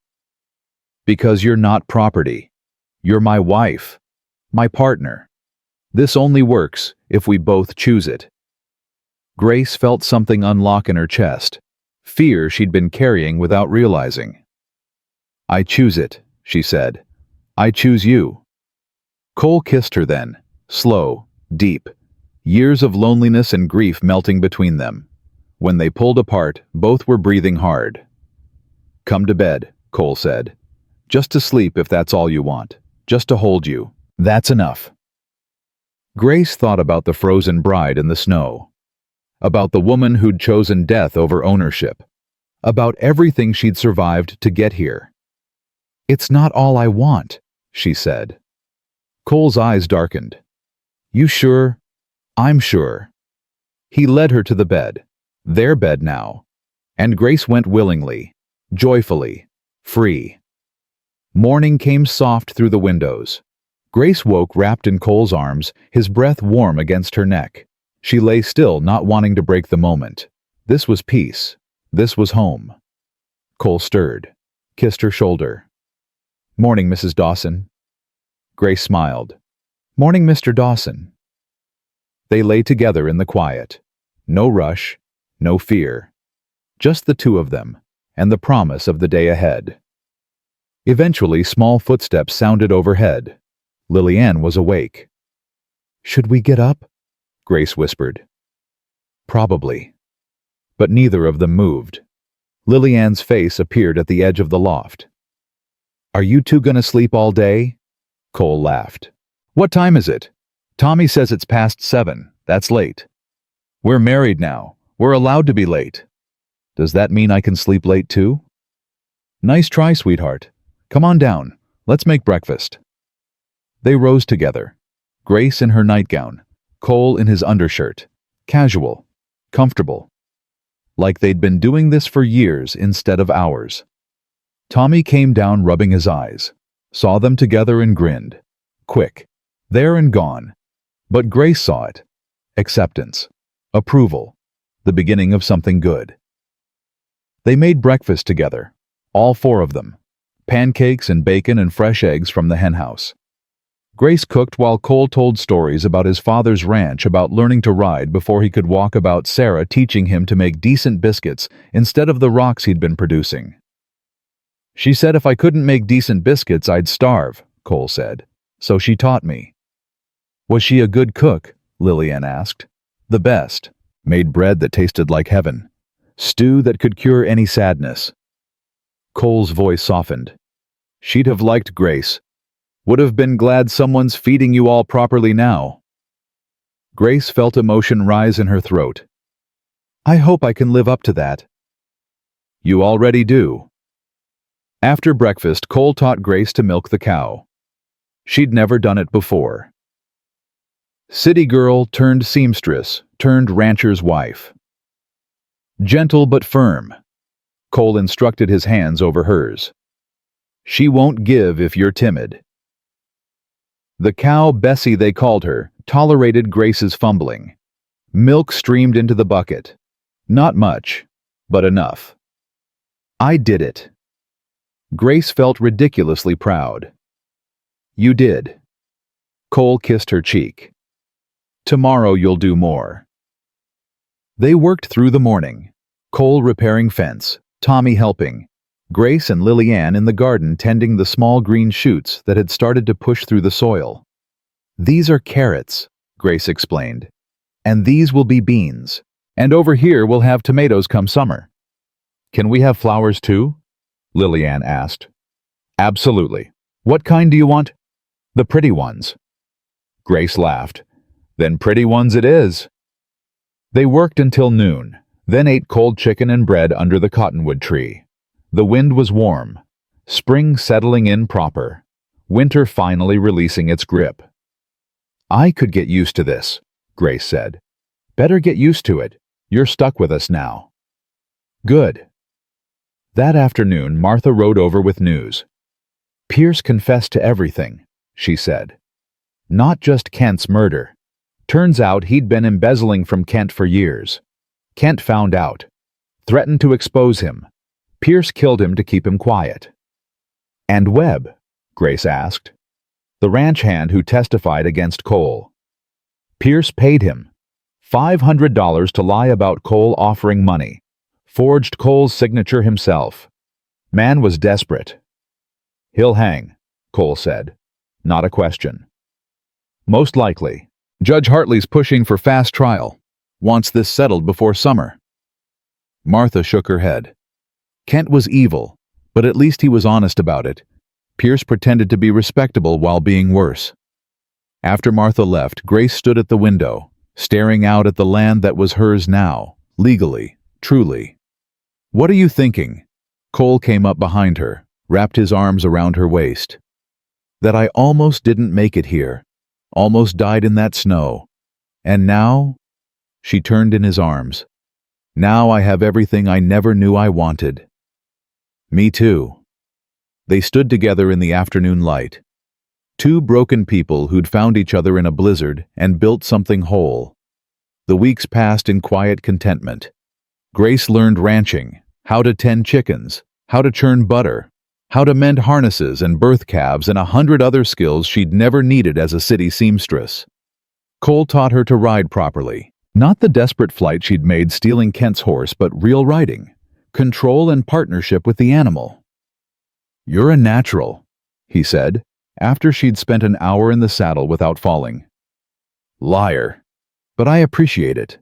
Because you're not property. You're my wife, my partner. This only works if we both choose it. Grace felt something unlock in her chest, fear she'd been carrying without realizing. I choose it, she said. I choose you. Cole kissed her then, slow, deep, years of loneliness and grief melting between them. When they pulled apart, both were breathing hard. Come to bed, Cole said. Just to sleep if that's all you want. Just to hold you. That's enough. Grace thought about the frozen bride in the snow. About the woman who'd chosen death over ownership. About everything she'd survived to get here. It's not all I want, she said. Cole's eyes darkened. You sure? I'm sure. He led her to the bed. Their bed now. And Grace went willingly, joyfully, free. Morning came soft through the windows. Grace woke wrapped in Cole's arms, his breath warm against her neck. She lay still, not wanting to break the moment. This was peace. This was home. Cole stirred, kissed her shoulder. Morning, Mrs. Dawson. Grace smiled. Morning, Mr. Dawson. They lay together in the quiet. No rush, no fear. Just the two of them, and the promise of the day ahead. Eventually, small footsteps sounded overhead. Lillian was awake. Should we get up? Grace whispered. Probably. But neither of them moved. Lillian's face appeared at the edge of the loft. Are you two gonna sleep all day? Cole laughed. What time is it? Tommy says it's past 7. That's late. We're married now. We're allowed to be late. Does that mean I can sleep late too? Nice try, sweetheart. Come on down. Let's make breakfast. They rose together. Grace in her nightgown, Cole in his undershirt. Casual. Comfortable. Like they'd been doing this for years instead of hours. Tommy came down rubbing his eyes. Saw them together and grinned. Quick. There and gone. But Grace saw it. Acceptance. Approval. The beginning of something good. They made breakfast together. All 4 of them. Pancakes and bacon and fresh eggs from the henhouse. Grace cooked while Cole told stories about his father's ranch, about learning to ride before he could walk, about Sarah teaching him to make decent biscuits instead of the rocks he'd been producing. She said if I couldn't make decent biscuits, I'd starve, Cole said. So she taught me. Was she a good cook? Lillian asked. The best. Made bread that tasted like heaven. Stew that could cure any sadness. Cole's voice softened. She'd have liked Grace. Would have been glad someone's feeding you all properly now. Grace felt emotion rise in her throat. I hope I can live up to that. You already do. After breakfast, Cole taught Grace to milk the cow. She'd never done it before. City girl turned seamstress, turned rancher's wife. Gentle but firm. Cole instructed his hands over hers. She won't give if you're timid. The cow, Bessie they called her, tolerated Grace's fumbling. Milk streamed into the bucket. Not much, but enough. I did it. Grace felt ridiculously proud. You did. Cole kissed her cheek. Tomorrow you'll do more. They worked through the morning. Cole repairing fence, Tommy helping, Grace and Lillian in the garden tending the small green shoots that had started to push through the soil. These are carrots, Grace explained. And these will be beans. And over here we'll have tomatoes come summer. Can we have flowers too? Lillian asked. Absolutely. What kind do you want? The pretty ones. Grace laughed. Then pretty ones it is. They worked until noon, then ate cold chicken and bread under the cottonwood tree. The wind was warm, spring settling in proper, winter finally releasing its grip. I could get used to this, Grace said. Better get used to it. You're stuck with us now. Good. That afternoon, Martha rode over with news. Pierce confessed to everything, she said. Not just Kent's murder. Turns out he'd been embezzling from Kent for years. Kent found out. Threatened to expose him. Pierce killed him to keep him quiet. And Webb? Grace asked. The ranch hand who testified against Cole. Pierce paid him $500 to lie about Cole offering money. Forged Cole's signature himself. Man was desperate. He'll hang, Cole said. Not a question. Most likely. Judge Hartley's pushing for fast trial. Wants this settled before summer. Martha shook her head. Kent was evil, but at least he was honest about it. Pierce pretended to be respectable while being worse. After Martha left, Grace stood at the window, staring out at the land that was hers now, legally, truly. What are you thinking? Cole came up behind her, wrapped his arms around her waist. That I almost didn't make it here. Almost died in that snow. And now? She turned in his arms. Now I have everything I never knew I wanted. Me too. They stood together in the afternoon light. Two broken people who'd found each other in a blizzard and built something whole. The weeks passed in quiet contentment. Grace learned ranching, how to tend chickens, how to churn butter, how to mend harnesses and birth calves, and 100 other skills she'd never needed as a city seamstress. Cole taught her to ride properly. Not the desperate flight she'd made stealing Kent's horse, but real riding. Control and partnership with the animal. You're a natural, he said, after she'd spent an hour in the saddle without falling. Liar. But I appreciate it.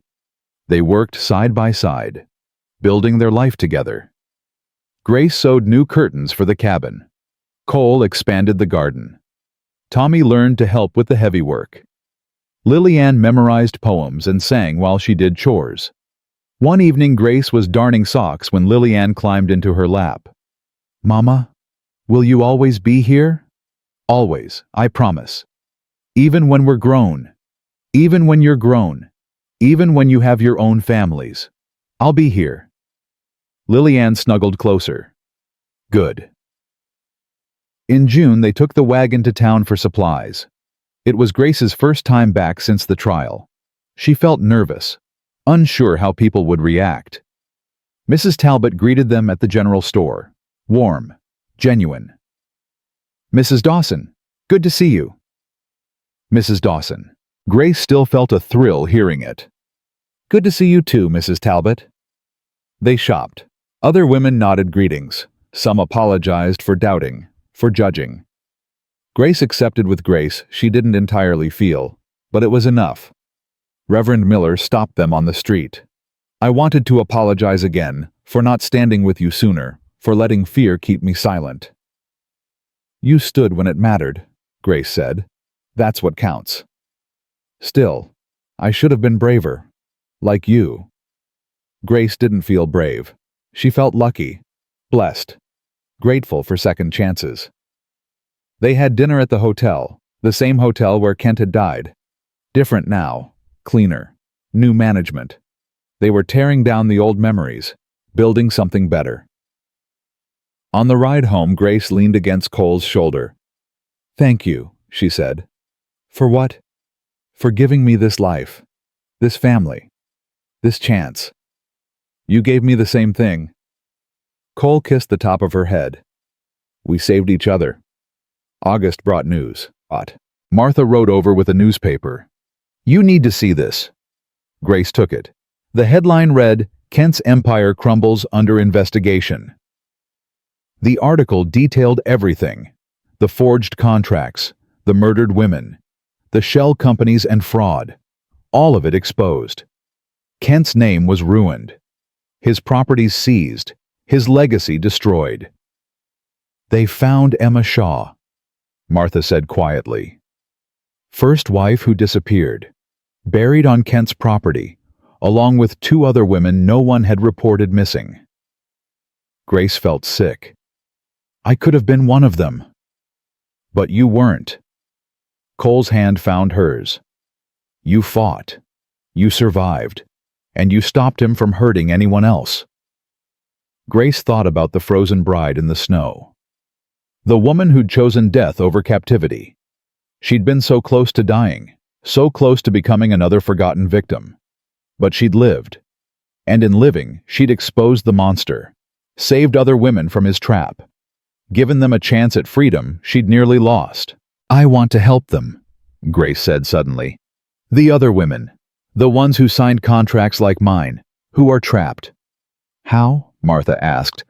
They worked side by side, building their life together. Grace sewed new curtains for the cabin. Cole expanded the garden. Tommy learned to help with the heavy work. Lillian memorized poems and sang while she did chores. One evening Grace was darning socks when Lillian climbed into her lap. Mama, will you always be here? Always, I promise. Even when we're grown. Even when you're grown. Even when you have your own families. I'll be here. Lillian snuggled closer. Good. In June, they took the wagon to town for supplies. It was Grace's first time back since the trial. She felt nervous, unsure how people would react. Mrs. Talbot greeted them at the general store. Warm, genuine. Mrs. Dawson, good to see you. Mrs. Dawson. Grace still felt a thrill hearing it. Good to see you too, Mrs. Talbot. They shopped. Other women nodded greetings. Some apologized for doubting, for judging. Grace accepted with grace she didn't entirely feel, but it was enough. Reverend Miller stopped them on the street. I wanted to apologize again for not standing with you sooner, for letting fear keep me silent. You stood when it mattered, Grace said. That's what counts. Still, I should have been braver. Like you. Grace didn't feel brave. She felt lucky, blessed, grateful for second chances. They had dinner at the hotel, the same hotel where Kent had died. Different now, cleaner, new management. They were tearing down the old memories, building something better. On the ride home, Grace leaned against Cole's shoulder. "Thank you," she said. "For what?" "For giving me this life, this family, this chance. You gave me the same thing." Cole kissed the top of her head. "We saved each other." August brought news. Martha rode over with a newspaper. "You need to see this." Grace took it. The headline read, "Kent's Empire Crumbles Under Investigation." The article detailed everything: the forged contracts, the murdered women, the shell companies and fraud. All of it exposed. Kent's name was ruined. His properties seized. His legacy destroyed. "They found Emma Shaw," Martha said quietly. "First wife who disappeared. Buried on Kent's property, along with 2 other women no one had reported missing." Grace felt sick. "I could have been one of them." "But you weren't." Cole's hand found hers. "You fought. You survived. And you stopped him from hurting anyone else." Grace thought about the frozen bride in the snow. The woman who'd chosen death over captivity. She'd been so close to dying, so close to becoming another forgotten victim. But she'd lived. And in living, she'd exposed the monster, saved other women from his trap, given them a chance at freedom she'd nearly lost. "I want to help them," Grace said suddenly. "The other women, the ones who signed contracts like mine, who are trapped." "How?" Martha asked.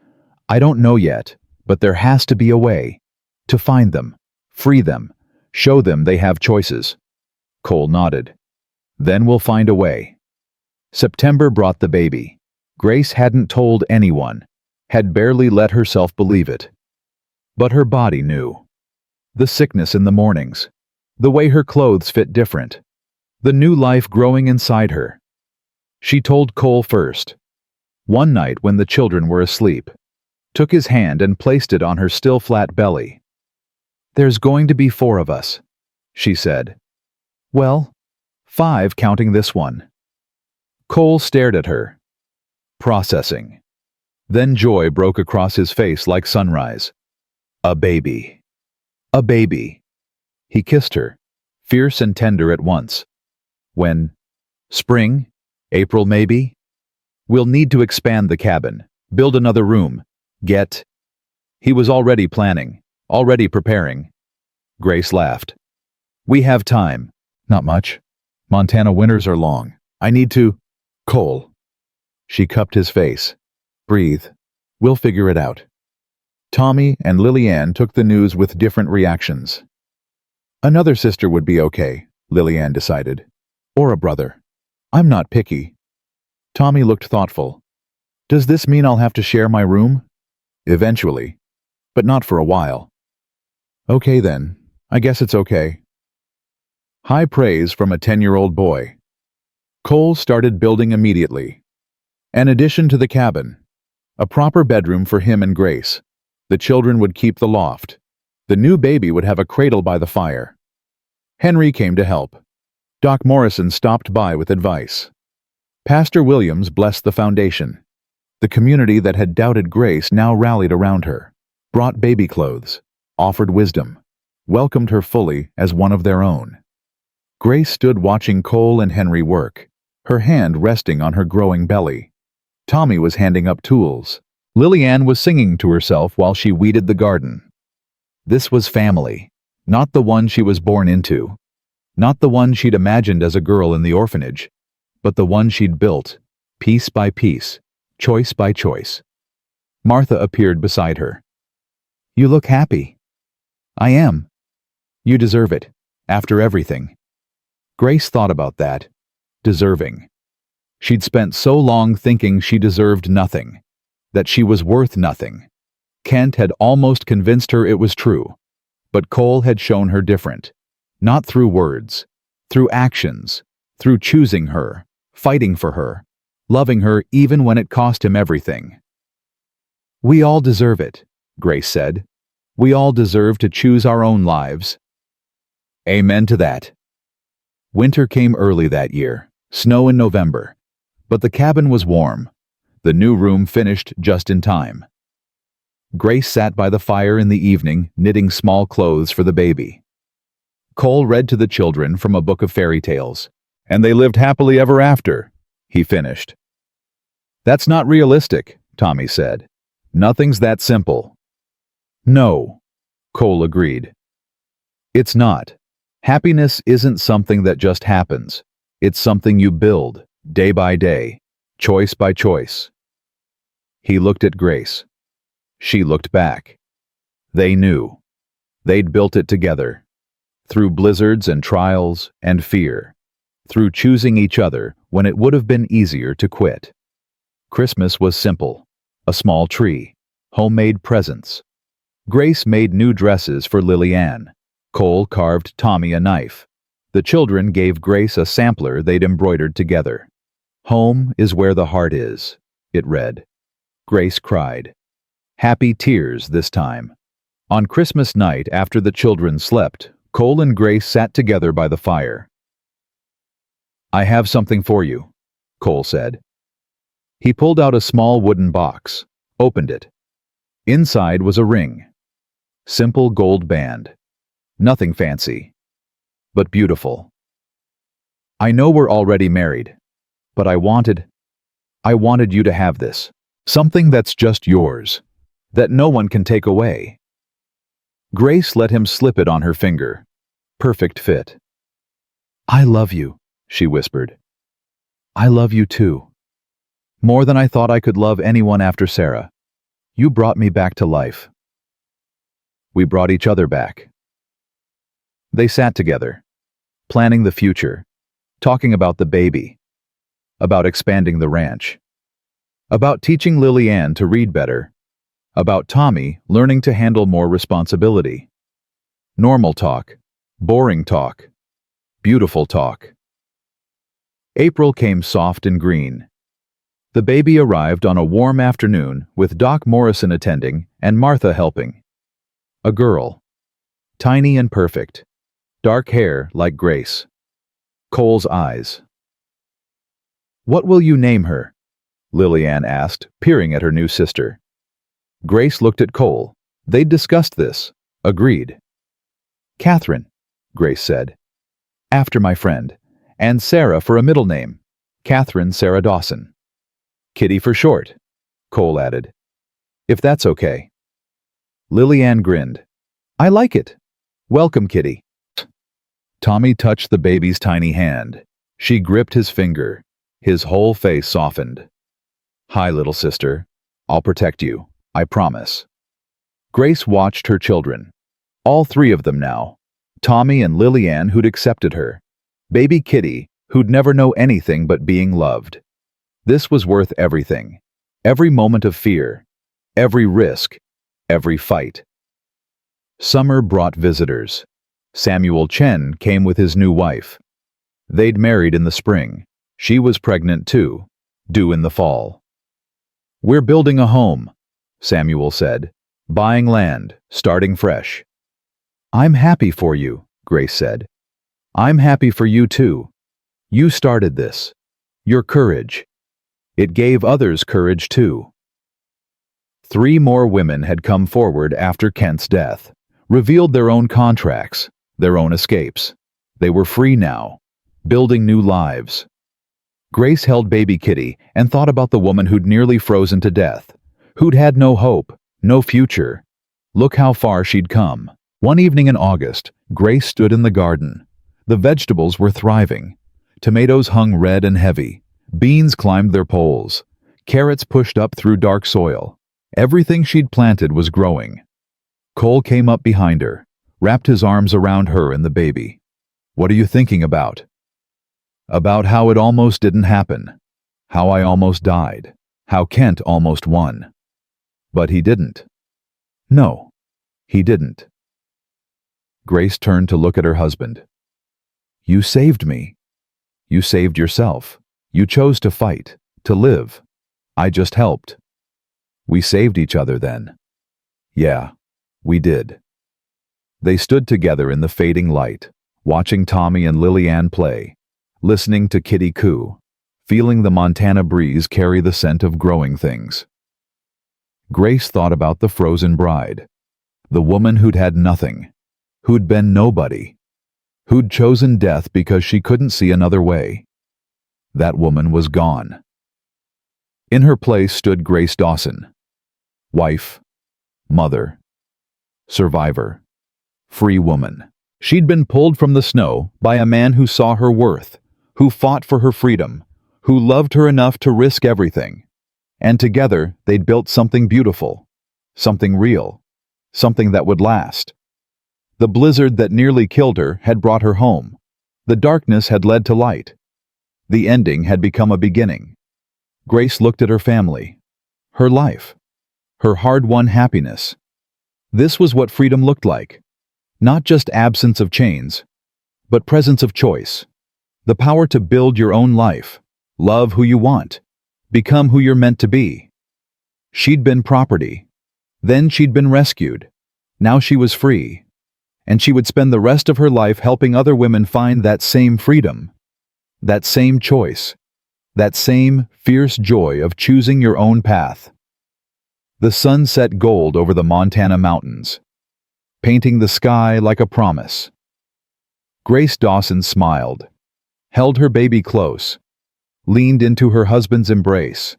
"I don't know yet, but there has to be a way. To find them, free them, show them they have choices." Cole nodded. "Then we'll find a way." September brought the baby. Grace hadn't told anyone, had barely let herself believe it. But her body knew. The sickness in the mornings, the way her clothes fit different, the new life growing inside her. She told Cole first. One night when the children were asleep, took his hand and placed it on her still flat belly. "There's going to be 4 of us," she said. "Well, 5 counting this one." Cole stared at her, processing. Then joy broke across his face like sunrise. A baby. A baby. He kissed her, fierce and tender at once. "When? Spring? April maybe? We'll need to expand the cabin, build another room, get—" He was already planning, already preparing. Grace laughed. "We have time." "Not much. Montana winters are long. I need to—" "Cole." She cupped his face. "Breathe. We'll figure it out." Tommy and Lillian took the news with different reactions. Another sister would be okay, Lillian decided. Or a brother. I'm not picky. Tommy looked thoughtful. "Does this mean I'll have to share my room?" "Eventually. But not for a while." "Okay then. I guess it's okay." High praise from a 10-year-old boy. Cole started building immediately. An addition to the cabin. A proper bedroom for him and Grace. The children would keep the loft. The new baby would have a cradle by the fire. Henry came to help. Doc Morrison stopped by with advice. Pastor Williams blessed the foundation. The community that had doubted Grace now rallied around her, brought baby clothes, offered wisdom, welcomed her fully as one of their own. Grace stood watching Cole and Henry work, her hand resting on her growing belly. Tommy was handing up tools. Lillian was singing to herself while she weeded the garden. This was family, not the one she was born into, not the one she'd imagined as a girl in the orphanage, but the one she'd built, piece by piece, choice by choice. Martha appeared beside her. "You look happy." "I am. You deserve it, after everything." Grace thought about that. Deserving. She'd spent so long thinking she deserved nothing, that she was worth nothing. Kent had almost convinced her it was true, but Cole had shown her different. Not through words, through actions, through choosing her, fighting for her, loving her even when it cost him everything. "We all deserve it," Grace said. "We all deserve to choose our own lives." Amen to that. Winter came early that year, snow in November, but the cabin was warm. The new room finished just in time. Grace sat by the fire in the evening, knitting small clothes for the baby. Cole read to the children from a book of fairy tales. "And they lived happily ever after," he finished. "That's not realistic," Tommy said. "Nothing's that simple." "No," Cole agreed. "It's not. Happiness isn't something that just happens. It's something you build, day by day, choice by choice." He looked at Grace. She looked back. They knew. They'd built it together. Through blizzards and trials and fear. Through choosing each other when it would have been easier to quit. Christmas was simple. A small tree. Homemade presents. Grace made new dresses for Lillian. Cole carved Tommy a knife. The children gave Grace a sampler they'd embroidered together. "Home is where the heart is," it read. Grace cried. Happy tears this time. On Christmas night, after the children slept, Cole and Grace sat together by the fire. "I have something for you," Cole said. He pulled out a small wooden box, opened it. Inside was a ring. Simple gold band. Nothing fancy, but beautiful. "I know we're already married, but I wanted you to have this. Something that's just yours, that no one can take away." Grace let him slip it on her finger. Perfect fit. "I love you," she whispered. "I love you too. More than I thought I could love anyone after Sarah. You brought me back to life." We brought each other back. They sat together, planning the future, talking about the baby, about expanding the ranch, about teaching Lillian to read better, about Tommy learning to handle more responsibility. Normal talk, boring talk, beautiful talk. April came soft and green. The baby arrived on a warm afternoon with Doc Morrison attending and Martha helping. A girl, tiny and perfect, dark hair like Grace. Cole's eyes. "What will you name her?" Lillian asked, peering at her new sister. Grace looked at Cole. They'd discussed this. Agreed. "Catherine," Grace said. "After my friend. And Sarah for a middle name. Catherine Sarah Dawson." "Kitty for short," Cole added. "If that's okay." Lillian grinned. "I like it. Welcome, Kitty." Tommy touched the baby's tiny hand. She gripped his finger. His whole face softened. "Hi, little sister. I'll protect you. I promise." Grace watched her children. All three of them now. Tommy and Lillian, who'd accepted her. Baby Kitty, who'd never know anything but being loved. This was worth everything. Every moment of fear. Every risk. Every fight. Summer brought visitors. Samuel Chen came with his new wife. They'd married in the spring. She was pregnant too, due in the fall. "We're building a home," Samuel said. "Buying land, starting fresh." "I'm happy for you," Grace said. "I'm happy for you too. You started this. Your courage. It gave others courage too." 3 more women had come forward after Kent's death, revealed their own contracts, their own escapes. They were free now, building new lives. Grace held baby Kitty and thought about the woman who'd nearly frozen to death, who'd had no hope, no future. Look how far she'd come. One evening in August, Grace stood in the garden. The vegetables were thriving. Tomatoes hung red and heavy. Beans climbed their poles. Carrots pushed up through dark soil. Everything she'd planted was growing. Cole came up behind her, wrapped his arms around her and the baby. "What are you thinking about?" "About how it almost didn't happen. How I almost died. How Kent almost won. But he didn't." "No, he didn't." Grace turned to look at her husband. "You saved me. You saved yourself. You chose to fight, to live. I just helped. We saved each other then." "Yeah, we did." They stood together in the fading light, watching Tommy and Lillian play, listening to Kitty coo, feeling the Montana breeze carry the scent of growing things. Grace thought about the frozen bride, the woman who'd had nothing, who'd been nobody, who'd chosen death because she couldn't see another way. That woman was gone. In her place stood Grace Dawson, wife, mother, survivor, free woman. She'd been pulled from the snow by a man who saw her worth, who fought for her freedom, who loved her enough to risk everything. And together they'd built something beautiful, something real, something that would last. The blizzard that nearly killed her had brought her home. The darkness had led to light. The ending had become a beginning. Grace looked at her family, her life, her hard-won happiness. This was what freedom looked like. Not just absence of chains, but presence of choice. The power to build your own life, love who you want, become who you're meant to be. She'd been property. Then she'd been rescued. Now she was free. And she would spend the rest of her life helping other women find that same freedom, that same choice, that same fierce joy of choosing your own path. The sun set gold over the Montana mountains, painting the sky like a promise. Grace Dawson smiled, held her baby close, leaned into her husband's embrace,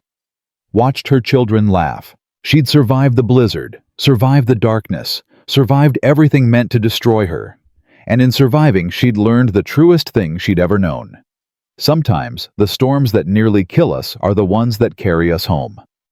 watched her children laugh. She'd survived the blizzard, survived the darkness, survived everything meant to destroy her. And in surviving, she'd learned the truest thing she'd ever known. Sometimes the storms that nearly kill us are the ones that carry us home.